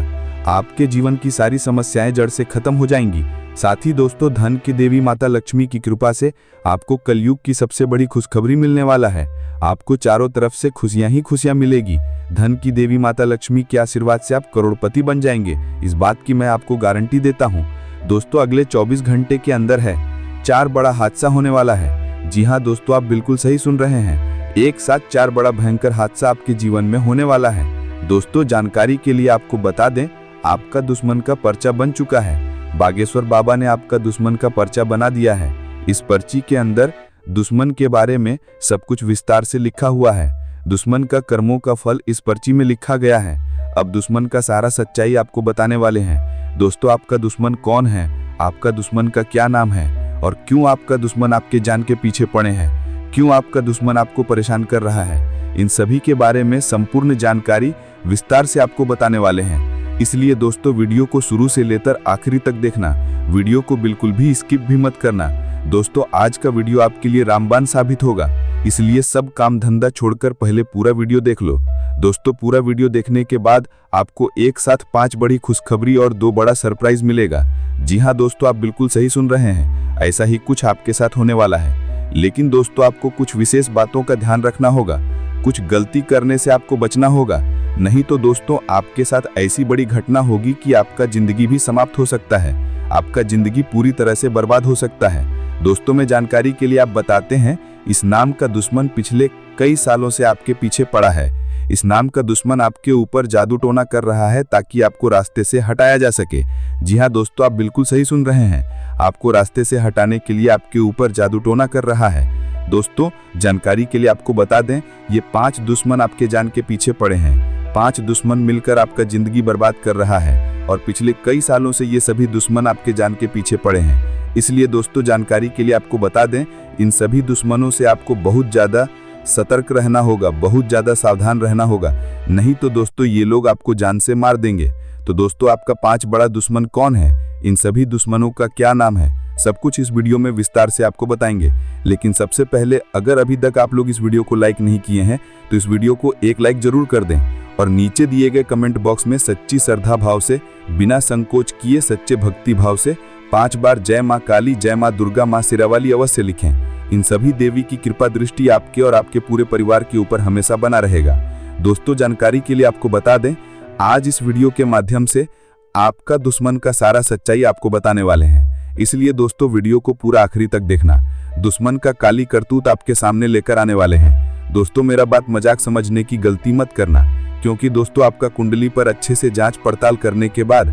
आपके जीवन की सारी समस्याएं जड़ से खत्म हो जाएंगी। साथ ही दोस्तों धन की देवी माता लक्ष्मी की कृपा से आपको कलयुग की सबसे बड़ी खुशखबरी मिलने वाला है। आपको चारों तरफ से खुशियां ही खुशियां मिलेगी। धन की देवी माता लक्ष्मी के आशीर्वाद से आप करोड़पति बन जाएंगे, इस बात की मैं आपको गारंटी देता हूँ। दोस्तों अगले 24 घंटे के अंदर है 4 बड़ा हादसा होने वाला है। जी हाँ दोस्तों, आप बिल्कुल सही सुन रहे हैं, एक साथ 4 बड़ा भयंकर हादसा आपके जीवन में होने वाला है। दोस्तों जानकारी के लिए आपको बता दें, आपका दुश्मन का पर्चा बन चुका है। बागेश्वर बाबा ने आपका दुश्मन का पर्चा बना दिया है। इस पर्ची के अंदर दुश्मन के बारे में सब कुछ विस्तार से लिखा हुआ है। दुश्मन का कर्मों का फल इस पर्ची में लिखा गया है। अब दुश्मन का सारा सच्चाई आपको बताने वाले हैं। दोस्तों आपका दुश्मन कौन है, आपका दुश्मन का क्या नाम है और क्यों आपका दुश्मन आपके जान के पीछे पड़े हैं, क्यों आपका दुश्मन आपको परेशान कर रहा है, इन सभी के बारे में संपूर्ण जानकारी विस्तार से आपको बताने वाले हैं। इसलिए दोस्तों वीडियो को शुरू से लेकर आखिरी तक देखना, वीडियो को बिल्कुल भी स्किप भी मत करना। दोस्तों आज का वीडियो आपके लिए रामबाण साबित होगा, इसलिए सब काम धंधा छोड़कर पहले पूरा वीडियो देख लो। दोस्तों पूरा वीडियो देखने के बाद आपको एक साथ 5 बड़ी खुशखबरी और 2 बड़ा सरप्राइज मिलेगा। जी हाँ दोस्तों, आप बिल्कुल सही सुन रहे हैं, ऐसा ही कुछ आपके साथ होने वाला है। लेकिन दोस्तों आपको कुछ विशेष बातों का ध्यान रखना होगा, कुछ गलती करने से आपको बचना होगा, नहीं तो दोस्तों आपके साथ ऐसी बड़ी घटना होगी कि आपका जिंदगी भी समाप्त हो सकता है, आपका जिंदगी पूरी तरह से बर्बाद हो सकता है। दोस्तों में जानकारी के लिए आप बताते हैं, इस नाम का दुश्मन पिछले कई सालों से आपके पीछे पड़ा है। इस नाम का दुश्मन आपके ऊपर जादू टोना कर रहा है ताकि आपको रास्ते से हटाया जा सके। जी हाँ दोस्तों, आप बिल्कुल सही सुन रहे हैं, आपको रास्ते से हटाने के लिए आपके ऊपर जादू टोना कर रहा है। दोस्तों जानकारी के लिए आपको बता दें, ये 5 दुश्मन आपके जान के पीछे पड़े हैं। 5 दुश्मन मिलकर आपका जिंदगी बर्बाद कर रहा है और पिछले कई सालों से ये सभी दुश्मन आपके जान के पीछे पड़े हैं। इसलिए दोस्तों जानकारी के लिए आपको बता दें, इन सभी दुश्मनों से आपको बहुत ज़्यादा सतर्क रहना होगा, बहुत ज़्यादा सावधान रहना होगा, नहीं तो दोस्तों ये लोग आपको जान से मार देंगे। तो दोस्तों आपका 5 बड़ा दुश्मन कौन है, इन सभी दुश्मनों का क्या नाम है, सब कुछ इस वीडियो में विस्तार से आपको बताएंगे। लेकिन सबसे पहले अगर अभी तक आप लोग इस वीडियो को लाइक नहीं किए हैं तो इस वीडियो को एक लाइक जरूर कर दें और नीचे दिए गए कमेंट बॉक्स में सच्ची श्रद्धा भाव से, बिना संकोच किए सच्चे भक्ति भाव से 5 बार जय माँ काली, जय माँ दुर्गा, माँ सिरावाली अवश्य लिखें। इन सभी देवी की कृपा दृष्टि आपके और आपके पूरे परिवार के ऊपर हमेशा बना रहेगा। दोस्तों जानकारी के लिए आपको बता दें, आज इस वीडियो के माध्यम से आपका दुश्मन का सारा सच्चाई आपको बताने वाले हैं, इसलिए दोस्तों वीडियो को पूरा आखिरी तक देखना। दुश्मन का काली करतूत आपके सामने लेकर आने वाले हैं। दोस्तों मेरा बात मजाक समझने की गलती मत करना, क्योंकि दोस्तों आपका कुंडली पर अच्छे से जांच पड़ताल करने के बाद,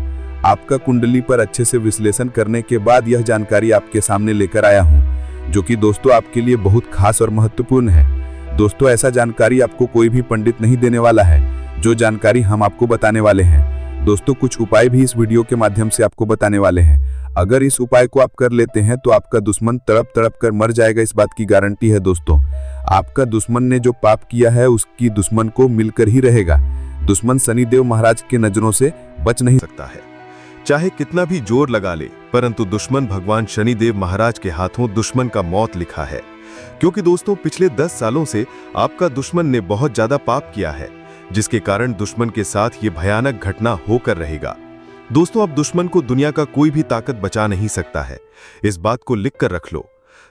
आपका कुंडली पर अच्छे से विश्लेषण करने के बाद यह जानकारी आपके सामने लेकर आया हूं, जो कि दोस्तों आपके लिए बहुत खास और महत्वपूर्ण है। दोस्तों ऐसा जानकारी आपको कोई भी पंडित नहीं देने वाला है, जो जानकारी हम आपको बताने वाले हैं। दोस्तों कुछ उपाय भी इस वीडियो के माध्यम से आपको बताने वाले हैं। अगर इस उपाय को आप कर लेते हैं तो आपका दुश्मन तड़प तड़प कर मर जाएगा, इस बात की गारंटी है। दोस्तों आपका दुश्मन ने जो पाप किया है उसकी दुश्मन को मिलकर ही रहेगा। दुश्मन शनिदेव महाराज के नजरों से बच नहीं सकता है, चाहे कितना भी जोर लगा ले, परंतु दुश्मन भगवान शनिदेव महाराज के हाथों दुश्मन का मौत लिखा है। क्योंकि दोस्तों पिछले 10 सालों से आपका दुश्मन ने बहुत ज्यादा पाप किया है, जिसके कारण दुश्मन के साथ ये भयानक घटना होकर रहेगा। दोस्तों अब दुश्मन को दुनिया का कोई भी ताकत बचा नहीं सकता है, इस बात को लिख कर रख लो।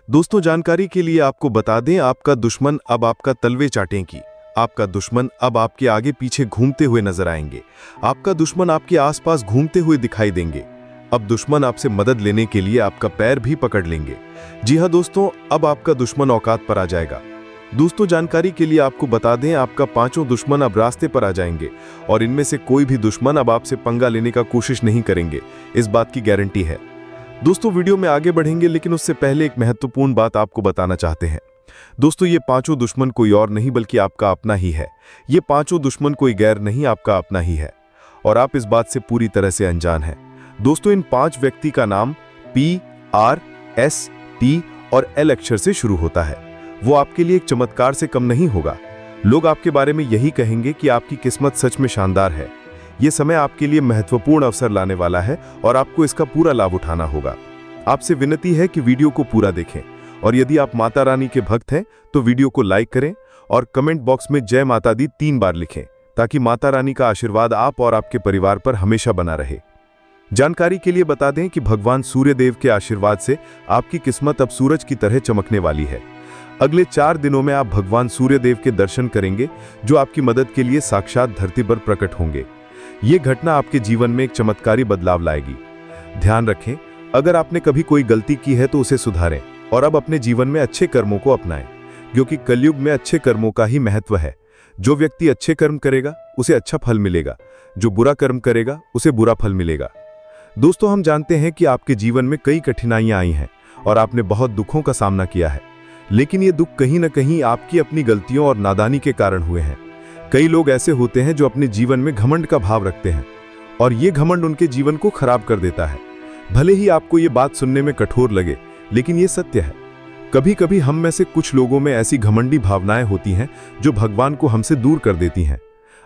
दोस्तों जानकारी के लिए आपको बता दें, आपका दुश्मन अब आपका तलवे चाटेंगी, आपका दुश्मन अब आपके आगे पीछे घूमते हुए नजर आएंगे, आपका दुश्मन आपके आसपास घूमते हुए दिखाई देंगे। अब दुश्मन आपसे मदद लेने के लिए आपका पैर भी पकड़ लेंगे। जी हाँ दोस्तों, अब आपका दुश्मन औकात पर आ जाएगा। दोस्तों जानकारी के लिए आपको बता दें, आपका 5 दुश्मन अब रास्ते पर आ जाएंगे और इनमें से कोई भी दुश्मन अब आपसे पंगा लेने का कोशिश नहीं करेंगे, इस बात की गारंटी है। दोस्तों वीडियो में आगे बढ़ेंगे, लेकिन उससे पहले एक महत्वपूर्ण बात आपको बताना चाहते हैं। दोस्तों ये 5 दुश्मन कोई और नहीं बल्कि आपका अपना ही है। ये 5 दुश्मन कोई गैर नहीं, आपका अपना ही है और आप इस बात से पूरी तरह से अनजान हैं। दोस्तों इन 5 व्यक्ति का नाम P, R, S, T और L अक्षर से शुरू होता है। वो आपके लिए एक चमत्कार से कम नहीं होगा। लोग आपके बारे में यही कहेंगे कि आपकी किस्मत सच में शानदार है। ये समय आपके लिए महत्वपूर्ण अवसर लाने वाला है और आपको इसका पूरा लाभ उठाना होगा। आपसे विनती है कि वीडियो को पूरा देखें और यदि आप माता रानी के भक्त हैं तो वीडियो को लाइक करें और कमेंट बॉक्स में जय माता दी 3 बार लिखें, ताकि माता रानी का आशीर्वाद आप और आपके परिवार पर हमेशा बना रहे। जानकारी के लिए बता दें कि भगवान सूर्यदेव के आशीर्वाद से आपकी किस्मत अब सूरज की तरह चमकने वाली है। अगले 4 दिनों में आप भगवान सूर्यदेव के दर्शन करेंगे, जो आपकी मदद के लिए साक्षात धरती पर प्रकट होंगे। ये घटना आपके जीवन में एक चमत्कारी बदलाव लाएगी। ध्यान रखें, अगर आपने कभी कोई गलती की है तो उसे सुधारें और अब अपने जीवन में अच्छे कर्मों को अपनाएं, क्योंकि कलयुग में अच्छे कर्मों का ही महत्व है। जो व्यक्ति अच्छे कर्म करेगा उसे अच्छा फल मिलेगा, जो बुरा कर्म करेगा उसे बुरा फल मिलेगा। दोस्तों हम जानते हैं कि आपके जीवन में कई कठिनाइयां आई हैं और आपने बहुत दुखों का सामना किया है, लेकिन ये दुख कहीं न कहीं आपकी अपनी गलतियों और नादानी के कारण हुए हैं। कई लोग ऐसे होते हैं जो अपने जीवन में घमंड का भाव रखते हैं और ये घमंड उनके जीवन को खराब कर देता है। भले ही आपको ये बात सुनने में कठोर लगे, लेकिन ये सत्य है। कभी कभी हम में से कुछ लोगों में ऐसी घमंडी भावनाएं होती हैं जो भगवान को हमसे दूर कर देती हैं।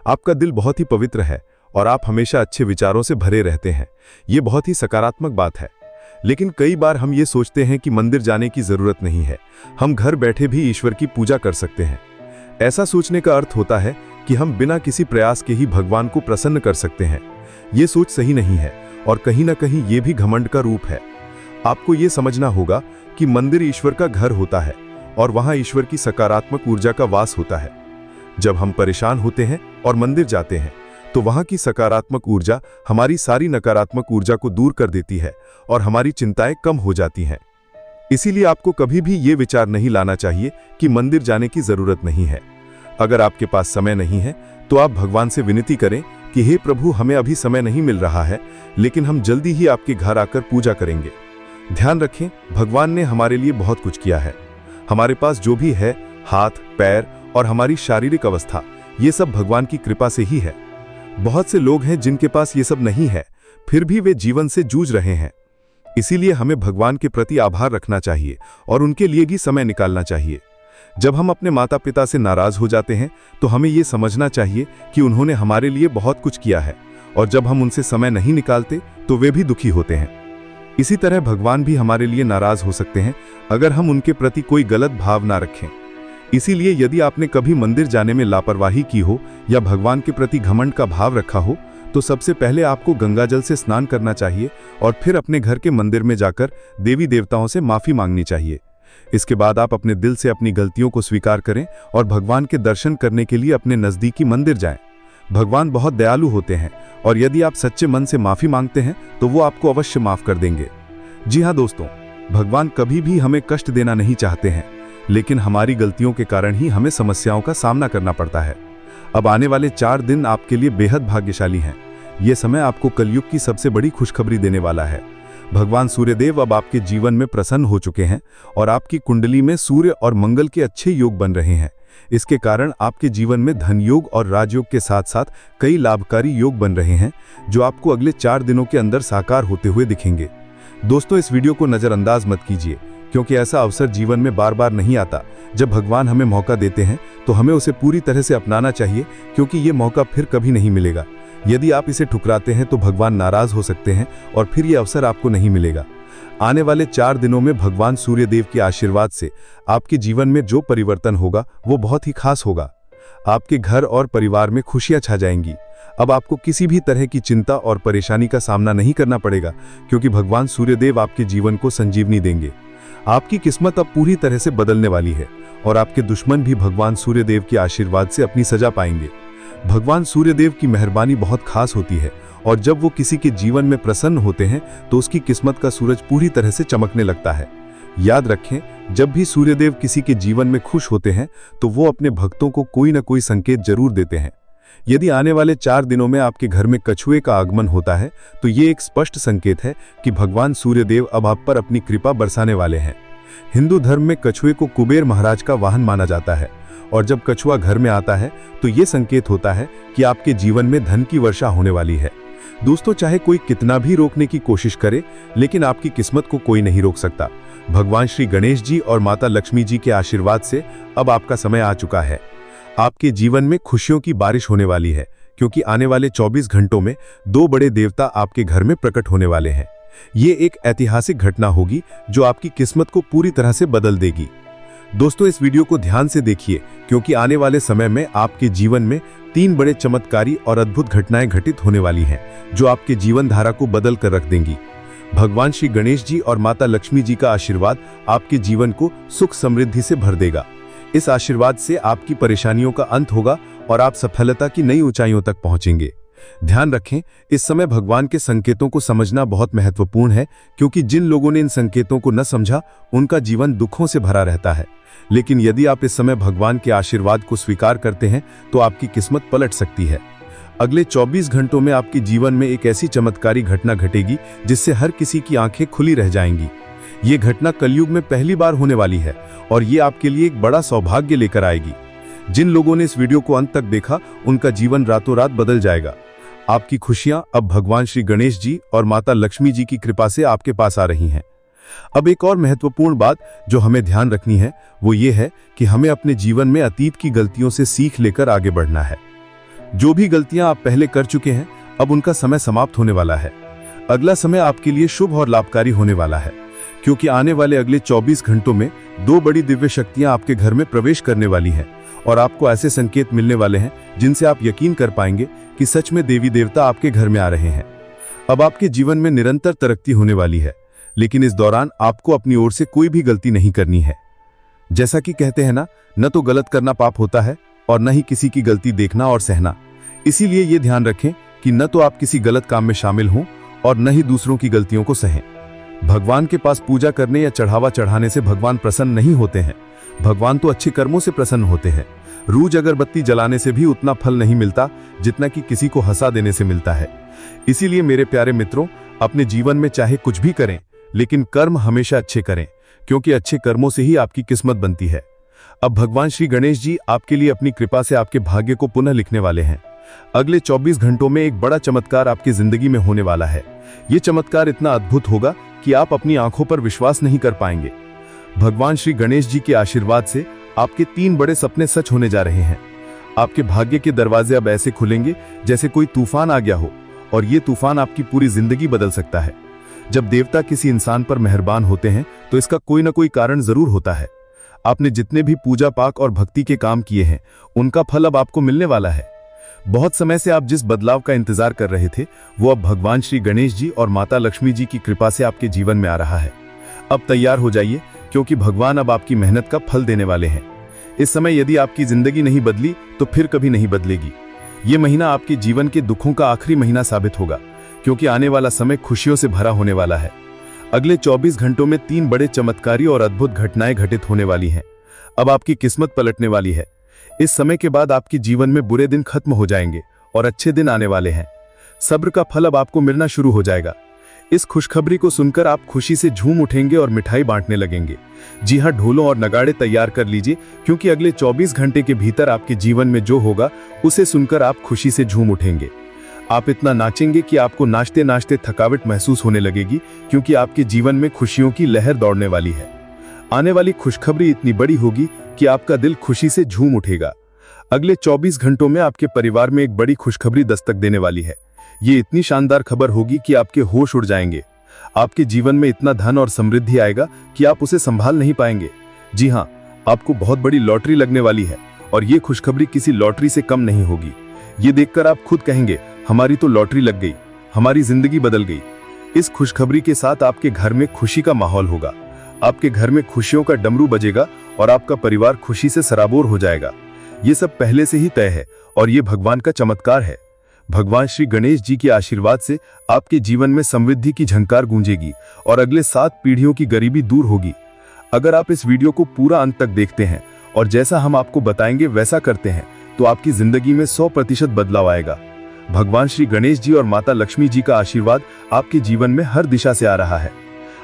आपका दिल बहुत ही पवित्र है और आप हमेशा अच्छे विचारों से भरे रहते हैं। ये बहुत ही सकारात्मक बात है। लेकिन कई बार हम ये सोचते हैं कि मंदिर जाने की जरूरत नहीं है, हम घर बैठे भी ईश्वर की पूजा कर सकते हैं। ऐसा सोचने का अर्थ होता है कि हम बिना किसी प्रयास के ही भगवान को प्रसन्न कर सकते हैं। ये सोच सही नहीं है और कहीं ना कहीं ये भी घमंड का रूप है। आपको ये समझना होगा कि मंदिर ईश्वर का घर होता है और वहां ईश्वर की सकारात्मक ऊर्जा का वास होता है। जब हम परेशान होते हैं और मंदिर जाते हैं तो वहां की सकारात्मक ऊर्जा हमारी सारी नकारात्मक ऊर्जा को दूर कर देती है और हमारी चिंताएं कम हो जाती हैं। इसीलिए आपको कभी भी ये विचार नहीं लाना चाहिए कि मंदिर जाने की जरूरत नहीं है। अगर आपके पास समय नहीं है तो आप भगवान से विनती करें कि हे प्रभु, हमें अभी समय नहीं मिल रहा है, लेकिन हम जल्दी ही आपके घर आकर पूजा करेंगे। ध्यान रखें, भगवान ने हमारे लिए बहुत कुछ किया है। हमारे पास जो भी है, हाथ, पैर और हमारी शारीरिक अवस्था, ये सब भगवान की कृपा से ही है। बहुत से लोग हैं जिनके पास ये सब नहीं है, फिर भी वे जीवन से जूझ रहे हैं। इसीलिए हमें भगवान के प्रति आभार रखना चाहिए और उनके लिए भी समय निकालना चाहिए। जब हम अपने माता पिता से नाराज हो जाते हैं तो हमें ये समझना चाहिए कि उन्होंने हमारे लिए बहुत कुछ किया है, और जब हम उनसे समय नहीं निकालते तो वे भी दुखी होते हैं। इसी तरह भगवान भी हमारे लिए नाराज हो सकते हैं अगर हम उनके प्रति कोई गलत भाव ना रखें। इसीलिए यदि आपने कभी मंदिर जाने में लापरवाही की हो या भगवान के प्रति घमंड का भाव रखा हो, तो सबसे पहले आपको गंगाजल से स्नान करना चाहिए और फिर अपने घर के मंदिर में जाकर देवी देवताओं से माफी मांगनी चाहिए। इसके बाद आप अपने दिल से अपनी गलतियों को स्वीकार करें और भगवान के दर्शन करने के लिए अपने नजदीकी मंदिर जाएं। भगवान बहुत दयालु होते हैं और यदि आप सच्चे मन से माफी मांगते हैं तो वो आपको अवश्य माफ कर देंगे। जी हाँ दोस्तों, भगवान कभी भी हमें कष्ट देना नहीं चाहते हैं, लेकिन हमारी गलतियों के कारण ही हमें समस्याओं का सामना करना पड़ता है। अब आने वाले 4 दिन आपके लिए बेहद भाग्यशाली हैं। ये समय आपको कलयुग की सबसे बड़ी खुशखबरी देने वाला है। भगवान सूर्यदेव अब आपके जीवन में प्रसन्न हो चुके हैं और आपकी कुंडली में सूर्य और मंगल के अच्छे योग बन रहे हैं। इसके कारण आपके जीवन में धन योग और राजयोग के साथ साथ कई लाभकारी योग बन रहे हैं, जो आपको अगले 4 दिनों के अंदर साकार होते हुए दिखेंगे। दोस्तों, इस वीडियो को नजरअंदाज मत कीजिए, क्योंकि ऐसा अवसर जीवन में बार बार नहीं आता। जब भगवान हमें मौका देते हैं तो हमें उसे पूरी तरह से अपनाना चाहिए, क्योंकि ये मौका फिर कभी नहीं मिलेगा। यदि आप इसे ठुकराते हैं तो भगवान नाराज हो सकते हैं और फिर ये अवसर आपको नहीं मिलेगा। आने वाले 4 दिनों में भगवान सूर्यदेव के आशीर्वाद से आपके जीवन में जो परिवर्तन होगा वो बहुत ही खास होगा। आपके घर और परिवार में खुशियां छा जाएंगी। अब आपको किसी भी तरह की चिंता और परेशानी का सामना नहीं करना पड़ेगा, क्योंकि भगवान सूर्यदेव आपके जीवन को संजीवनी देंगे। आपकी किस्मत अब पूरी तरह से बदलने वाली है और आपके दुश्मन भी भगवान सूर्यदेव के आशीर्वाद से अपनी सजा पाएंगे। भगवान सूर्यदेव की मेहरबानी बहुत खास होती है और जब वो किसी के जीवन में प्रसन्न होते हैं तो उसकी किस्मत का सूरज पूरी तरह से चमकने लगता है। याद रखें, जब भी सूर्यदेव किसी के जीवन में खुश होते हैं तो वो अपने भक्तों को कोई न कोई संकेत जरूर देते हैं। यदि आने वाले 4 दिनों में आपके घर में कछुए का आगमन होता है तो ये एक स्पष्ट संकेत है कि भगवान सूर्यदेव अब आप पर अपनी कृपा बरसाने वाले हैं। हिंदू धर्म में कछुए को कुबेर महाराज का वाहन माना जाता है और जब कछुआ घर में आता है तो ये संकेत होता है कि आपके जीवन में धन की वर्षा होने वाली है। दोस्तों, चाहे कोई कितना भी रोकने की कोशिश करे, लेकिन आपकी किस्मत को कोई नहीं रोक सकता। भगवान श्री गणेश जी और माता लक्ष्मी जी के आशीर्वाद से अब आपका समय आ चुका है। आपके जीवन में खुशियों की बारिश होने वाली है, क्योंकि आने वाले 24 घंटों में 2 बड़े देवता आपके घर में प्रकट होने वाले हैं। ये एक ऐतिहासिक घटना होगी जो आपकी किस्मत को पूरी तरह से बदल देगी। दोस्तों, इस वीडियो को ध्यान से देखिए, क्योंकि आने वाले समय में आपके जीवन में 3 बड़े चमत्कारी और अद्भुत घटनाएं घटित होने वाली हैं, जो आपके जीवन धारा को बदल कर रख देंगी। भगवान श्री गणेश जी और माता लक्ष्मी जी का आशीर्वाद आपके जीवन को सुख समृद्धि से भर देगा। इस आशीर्वाद से आपकी परेशानियों का अंत होगा और आप सफलता की नई ऊंचाइयों तक पहुंचेंगे। ध्यान रखें, इस समय भगवान के संकेतों को समझना बहुत महत्वपूर्ण है, क्योंकि जिन लोगों ने इन संकेतों को न समझा उनका जीवन दुखों से भरा रहता है। लेकिन यदि आप इस समय भगवान के आशीर्वाद को स्वीकार करते हैं तो आपकी किस्मत पलट सकती है। अगले 24 घंटों में आपके जीवन में एक ऐसी चमत्कारी घटना घटेगी जिससे हर किसी की आंखें खुली रह जाएंगी। ये घटना कलयुग में पहली बार होने वाली है और ये आपके लिए एक बड़ा सौभाग्य लेकर आएगी। जिन लोगों ने इस वीडियो को अंत तक देखा उनका जीवन रातों रात बदल जाएगा। आपकी खुशियां अब भगवान श्री गणेश जी और माता लक्ष्मी जी की कृपा से आपके पास आ रही हैं। अब एक और महत्वपूर्ण बात जो हमें ध्यान रखनी है वो ये है कि हमें अपने जीवन में अतीत की गलतियों से सीख लेकर आगे बढ़ना है। जो भी गलतियां आप पहले कर चुके हैं, अब उनका समय समाप्त होने वाला है। अगला समय आपके लिए शुभ और लाभकारी होने वाला है, क्योंकि आने वाले अगले 24 घंटों में 2 बड़ी दिव्य शक्तियां आपके घर में प्रवेश करने वाली हैं और आपको ऐसे संकेत मिलने वाले हैं जिनसे आप यकीन कर पाएंगे कि सच में देवी देवता आपके घर में आ रहे हैं। अब आपके जीवन में निरंतर तरक्की होने वाली है, लेकिन इस दौरान आपको अपनी ओर से कोई भी गलती नहीं करनी है। जैसा कि कहते हैं ना, न तो गलत करना पाप होता है और न ही किसी की गलती देखना और सहना। इसीलिए ये ध्यान रखें कि न तो आप किसी गलत काम में शामिल हों और न ही दूसरों की गलतियों को सहें। भगवान के पास पूजा करने या चढ़ावा चढ़ाने से भगवान प्रसन्न नहीं होते हैं। भगवान तो अच्छे कर्मों से प्रसन्न होते हैं। रोज अगरबत्ती जलाने से भी उतना फल नहीं मिलता जितना कि किसी को हंसा देने से मिलता है। इसीलिए मेरे प्यारे मित्रों, अपने जीवन में चाहे कुछ भी करें, लेकिन कर्म हमेशा अच्छे करें, क्योंकि अच्छे कर्मों से ही आपकी किस्मत बनती है। अब भगवान श्री गणेश जी आपके लिए अपनी कृपा से आपके भाग्य को पुनः लिखने वाले हैं। अगले 24 घंटों में एक बड़ा चमत्कार आपकी जिंदगी में होने वाला है। ये चमत्कार इतना अद्भुत होगा कि आप अपनी आंखों पर विश्वास नहीं कर पाएंगे। भगवान श्री गणेश जी के आशीर्वाद से आपके 3 बड़े सपने सच होने जा रहे हैं। आपके भाग्य के दरवाजे अब ऐसे खुलेंगे जैसे कोई तूफान आ गया हो, और ये तूफान आपकी पूरी जिंदगी बदल सकता है। जब देवता किसी इंसान पर मेहरबान होते हैं तो इसका कोई ना कोई कारण जरूर होता है। आपने जितने भी पूजा पाक और भक्ति के काम किए हैं, उनका फल अब आपको मिलने वाला है। बहुत समय से आप जिस बदलाव का इंतजार कर रहे थे, वो अब भगवान श्री गणेश जी और माता लक्ष्मी जी की कृपा से आपके जीवन में आ रहा है। अब तैयार हो जाइए, क्योंकि भगवान अब आपकी मेहनत का फल देने वाले हैं। इस समय यदि आपकी जिंदगी नहीं बदली तो फिर कभी नहीं बदलेगी। ये महीना आपके जीवन के दुखों का आखिरी महीना साबित होगा, क्योंकि आने वाला समय खुशियों से भरा होने वाला है। अगले 24 घंटों में 3 बड़े चमत्कारी और अद्भुत घटनाएं घटित होने वाली हैं। अब आपकी किस्मत पलटने वाली है। इस समय के बाद आपके जीवन में बुरे दिन खत्म हो जाएंगे और अच्छे दिन आने वाले हैं। सब्र का फल अब आपको मिलना शुरू हो जाएगा। इस खुशखबरी को सुनकर आप खुशी से झूम उठेंगे और मिठाई बांटने लगेंगे। जी हां, ढोलों और नगाड़े तैयार कर लीजिए, क्योंकि अगले 24 घंटे के भीतर आपके जीवन में जो होगा उसे सुनकर आप खुशी से झूम उठेंगे। आप इतना नाचेंगे कि आपको नाचते नाचते थकावट महसूस होने लगेगी, क्योंकि आपके जीवन में खुशियों की लहर दौड़ने वाली है। आने वाली खुशखबरी इतनी बड़ी होगी कि आपका दिल खुशी से झूम उठेगा। अगले 24 घंटों में आपके परिवार में एक बड़ी खुशखबरी दस्तक देने वाली है। ये इतनी शानदार खबर होगी कि आपके होश उड़ जाएंगे। आपके जीवन में इतना धन और समृद्धि आएगा कि आप उसे संभाल नहीं पाएंगे। जी हाँ, आपको बहुत बड़ी लॉटरी लगने वाली है, और ये खुशखबरी किसी लॉटरी से कम नहीं होगी। ये देखकर आप खुद कहेंगे, हमारी तो लॉटरी लग गई, हमारी जिंदगी बदल गई। इस खुशखबरी के साथ आपके घर में खुशी का माहौल होगा। आपके घर में खुशियों का डमरू बजेगा और आपका परिवार खुशी से सराबोर हो जाएगा। ये सब पहले से ही तय है और ये भगवान का चमत्कार है। भगवान श्री गणेश जी के आशीर्वाद से आपके जीवन में समृद्धि की झंकार गूंजेगी और अगले 7 पीढ़ियों की गरीबी दूर होगी। अगर आप इस वीडियो को पूरा अंत तक देखते हैं और जैसा हम आपको बताएंगे वैसा करते हैं, तो आपकी जिंदगी में 100% बदलाव आएगा। भगवान श्री गणेश जी और माता लक्ष्मी जी का आशीर्वाद आपके जीवन में हर दिशा से आ रहा है।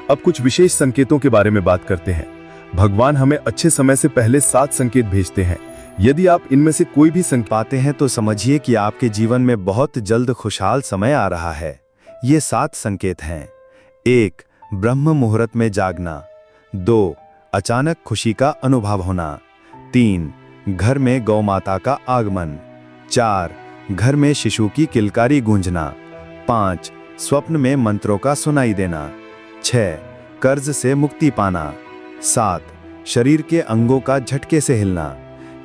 अब कुछ विशेष संकेतों के बारे में बात करते हैं। भगवान हमें अच्छे समय से पहले 7 संकेत भेजते हैं। यदि आप इनमें से कोई भी संकेत पाते हैं तो समझिए कि आपके जीवन में बहुत जल्द खुशहाल समय आ रहा है। ये 7 संकेत हैं। 1. ब्रह्म मुहूर्त में जागना। 2. अचानक खुशी का अनुभव होना। 3. घर में गौ माता का आगमन। 4. घर में शिशु की किलकारी गूंजना। 5. स्वप्न में मंत्रों का सुनाई देना। 6. कर्ज से मुक्ति पाना। 7. शरीर के अंगों का झटके से हिलना।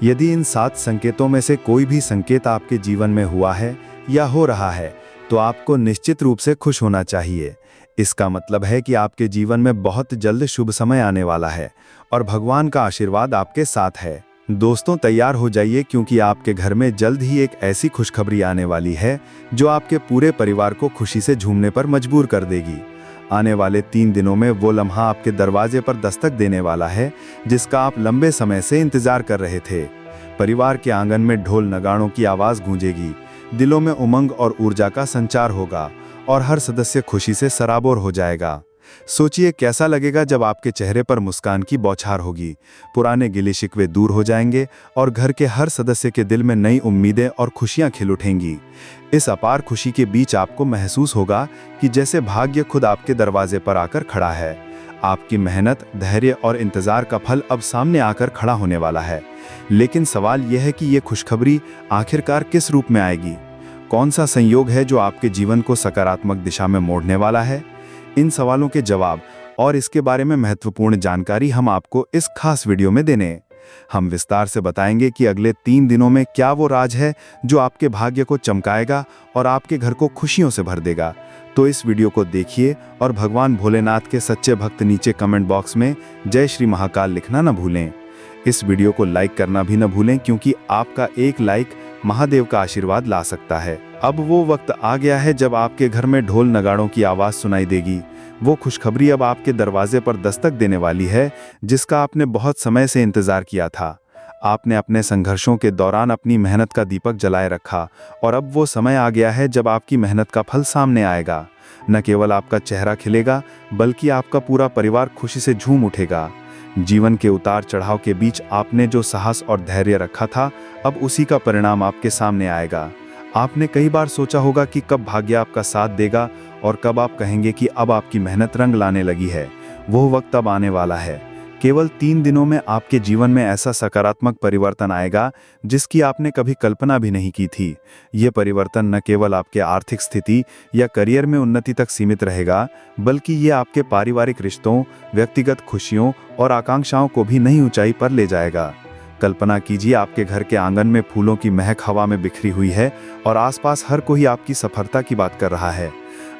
यदि इन 7 संकेतों में से कोई भी संकेत आपके जीवन में हुआ है या हो रहा है, तो आपको निश्चित रूप से खुश होना चाहिए। इसका मतलब है कि आपके जीवन में बहुत जल्द शुभ समय आने वाला है और भगवान का आशीर्वाद आपके साथ है। दोस्तों, तैयार हो जाइए, क्योंकि आपके घर में जल्द ही एक ऐसी खुशखबरी आने वाली है जो आपके पूरे परिवार को खुशी से झूमने पर मजबूर कर देगी। आने वाले 3 दिनों में वो लम्हा आपके दरवाजे पर दस्तक देने वाला है जिसका आप लंबे समय से इंतजार कर रहे थे। परिवार के आंगन में ढोल नगाड़ों की आवाज गूंजेगी, दिलों में उमंग और ऊर्जा का संचार होगा और हर सदस्य खुशी से सराबोर हो जाएगा। सोचिए कैसा लगेगा जब आपके चेहरे पर मुस्कान की बौछार होगी। पुराने गिले शिकवे दूर हो जाएंगे और घर के हर सदस्य के दिल में नई उम्मीदें और खुशियां खिल उठेंगी। इस अपार खुशी के बीच आपको महसूस होगा कि जैसे भाग्य खुद आपके दरवाजे पर आकर खड़ा है। आपकी मेहनत, धैर्य और इंतजार का फल अब सामने आकर खड़ा होने वाला है। लेकिन सवाल यह है कि ये खुशखबरी आखिरकार किस रूप में आएगी। कौन सा संयोग है जो आपके जीवन को सकारात्मक दिशा में मोड़ने वाला है? इन सवालों के जवाब और इसके बारे में महत्वपूर्ण जानकारी हम आपको इस खास वीडियो में देने हैं। हम विस्तार से बताएंगे कि अगले 3 दिनों में क्या वो राज है जो आपके भाग्य को चमकाएगा और आपके घर को खुशियों से भर देगा। तो इस वीडियो को देखिए और भगवान भोलेनाथ के सच्चे भक्त नीचे कमेंट बॉक्स में जय श्री महाकाल लिखना न भूलें। इस वीडियो को लाइक करना भी न भूलें, क्योंकि आपका एक लाइक महादेव का आशीर्वाद ला सकता है। अब वो वक्त आ गया है जब आपके घर में ढोल नगाड़ों की आवाज़ सुनाई देगी। वो खुशखबरी अब आपके दरवाजे पर दस्तक देने वाली है, जिसका आपने बहुत समय से इंतजार किया था। आपने अपने संघर्षों के दौरान अपनी मेहनत का दीपक जलाए रखा और अब वो समय आ गया है जब आपकी मेहनत का फल सामने आएगा। न केवल आपका चेहरा खिलेगा, बल्कि आपका पूरा परिवार खुशी से झूम उठेगा। जीवन के उतार चढ़ाव के बीच आपने जो साहस और धैर्य रखा था, अब उसी का परिणाम आपके सामने आएगा। आपने कई बार सोचा होगा कि कब भाग्य आपका साथ देगा और कब आप कहेंगे कि अब आपकी मेहनत रंग लाने लगी है। वो वक्त अब आने वाला है। केवल 3 दिनों में आपके जीवन में ऐसा सकारात्मक परिवर्तन आएगा जिसकी आपने कभी कल्पना भी नहीं की थी। ये परिवर्तन न केवल आपके आर्थिक स्थिति या करियर में उन्नति तक सीमित रहेगा, बल्कि ये आपके पारिवारिक रिश्तों, व्यक्तिगत खुशियों और आकांक्षाओं को भी नई ऊंचाई पर ले जाएगा। कल्पना कीजिए, आपके घर के आंगन में फूलों की महक हवा में बिखरी हुई है और आसपास हर कोई आपकी सफलता की बात कर रहा है।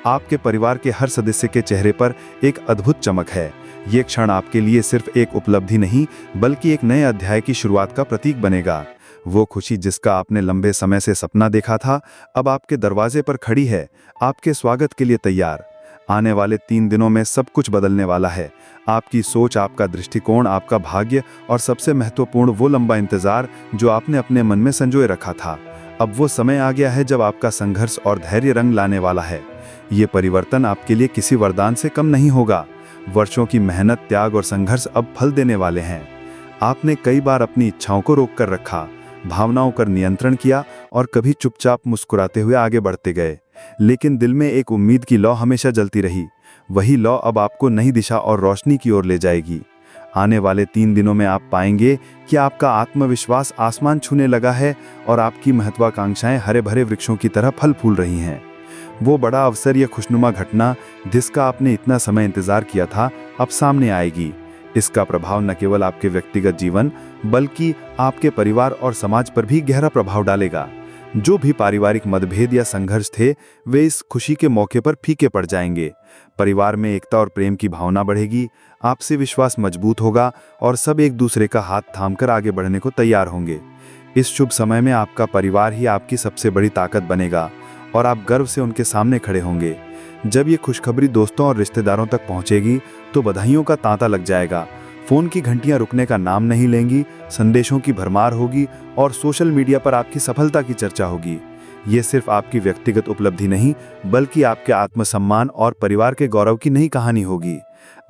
आपके परिवार के हर सदस्य के चेहरे पर एक अद्भुत चमक है। ये क्षण आपके लिए सिर्फ एक उपलब्धि नहीं, बल्कि एक नए अध्याय की शुरुआत का प्रतीक बनेगा। वो खुशी जिसका आपने लंबे समय से सपना देखा था, अब आपके दरवाजे पर खड़ी है, आपके स्वागत के लिए तैयार। आने वाले 3 दिनों में सब कुछ बदलने वाला है। आपकी सोच, आपका दृष्टिकोण, आपका भाग्य और सबसे महत्वपूर्ण वो लंबा इंतजार जो आपने अपने मन में संजोए रखा था। अब वो समय आ गया है जब आपका संघर्ष और धैर्य रंग लाने वाला है। ये परिवर्तन आपके लिए किसी वरदान से कम नहीं होगा। वर्षों की मेहनत, त्याग और संघर्ष अब फल देने वाले हैं। आपने कई बार अपनी इच्छाओं को रोक कर रखा, भावनाओं पर नियंत्रण किया और कभी चुपचाप मुस्कुराते हुए आगे बढ़ते गए, लेकिन दिल में एक उम्मीद की लौ हमेशा जलती रही। वही लौ अब आपको नई दिशा और रोशनी की ओर ले जाएगी। आने वाले 3 दिनों में आप पाएंगे कि आपका आत्मविश्वास आसमान छूने लगा है और आपकी महत्वाकांक्षाएं हरे भरे वृक्षों की तरह फल फूल रही हैं। वो बड़ा अवसर या खुशनुमा घटना जिसका आपने इतना समय इंतजार किया था, अब सामने आएगी। इसका प्रभाव न केवल आपके व्यक्तिगत जीवन, बल्कि आपके परिवार और समाज पर भी गहरा प्रभाव डालेगा। जो भी पारिवारिक मतभेद या संघर्ष थे, वे इस खुशी के मौके पर फीके पड़ जाएंगे। परिवार में एकता और प्रेम की भावना बढ़ेगी, आपसी विश्वास मजबूत होगा और सब एक दूसरे का हाथ थामकर आगे बढ़ने को तैयार होंगे। इस शुभ समय में आपका परिवार ही आपकी सबसे बड़ी ताकत बनेगा और आप गर्व से उनके सामने खड़े होंगे। जब ये खुशखबरी दोस्तों और रिश्तेदारों तक पहुंचेगी तो बधाइयों का तांता लग जाएगा। फोन की घंटियां रुकने का नाम नहीं लेंगी, संदेशों की भरमार होगी और सोशल मीडिया पर आपकी सफलता की चर्चा होगी। ये सिर्फ आपकी व्यक्तिगत उपलब्धि नहीं, बल्कि आपके आत्मसम्मान और परिवार के गौरव की नई कहानी होगी।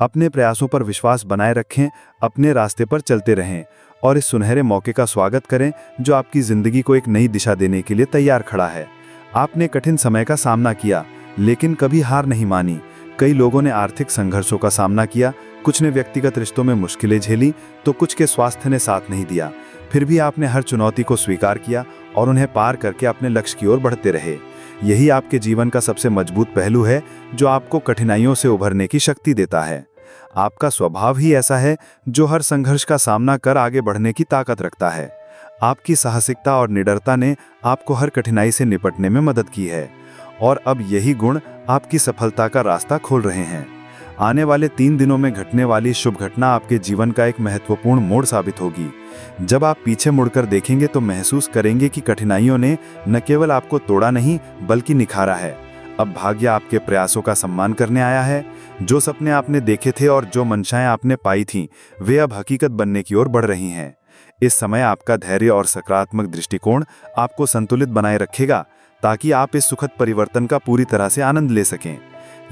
अपने प्रयासों पर विश्वास बनाए रखें, अपने रास्ते पर चलते रहें और इस सुनहरे मौके का स्वागत करें जो आपकी जिंदगी को एक नई दिशा देने के लिए तैयार खड़ा है। आपने कठिन समय का सामना किया, लेकिन कभी हार नहीं मानी। कई लोगों ने आर्थिक संघर्षों का सामना किया, कुछ ने व्यक्तिगत रिश्तों में मुश्किलें झेली, तो कुछ के स्वास्थ्य ने साथ नहीं दिया। फिर भी आपने हर चुनौती को स्वीकार किया और उन्हें पार करके अपने लक्ष्य की ओर बढ़ते रहे। यही आपके जीवन का सबसे मजबूत पहलू है जो आपको कठिनाइयों से उभरने की शक्ति देता है। आपका स्वभाव ही ऐसा है जो हर संघर्ष का सामना कर आगे बढ़ने की ताकत रखता है। आपकी साहसिकता और निडरता ने आपको हर कठिनाई से निपटने में मदद की है और अब यही गुण आपकी सफलता का रास्ता खोल रहे हैं। आने वाले 3 दिनों में घटने वाली शुभ घटना आपके जीवन का एक महत्वपूर्ण मोड़ साबित होगी। जब आप पीछे मुड़कर देखेंगे तो महसूस करेंगे कि कठिनाइयों ने न केवल आपको तोड़ा नहीं, बल्कि निखारा है। अब भाग्य आपके प्रयासों का सम्मान करने आया है। जो सपने आपने देखे थे और जो मंशाएं आपने पाई थीं, वे अब हकीकत बनने की ओर बढ़ रही हैं। इस समय आपका धैर्य और सकारात्मक दृष्टिकोण आपको संतुलित बनाए रखेगा, ताकि आप इस सुखद परिवर्तन का पूरी तरह से आनंद ले सकें।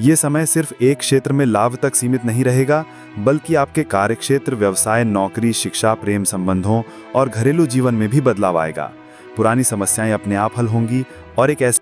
ये समय सिर्फ एक क्षेत्र में लाभ तक सीमित नहीं रहेगा, बल्कि आपके कार्यक्षेत्र, व्यवसाय, नौकरी, शिक्षा, प्रेम संबंधों और घरेलू जीवन में भी बदलाव आएगा। पुरानी समस्याएं अपने आप हल होंगी और एक ऐसी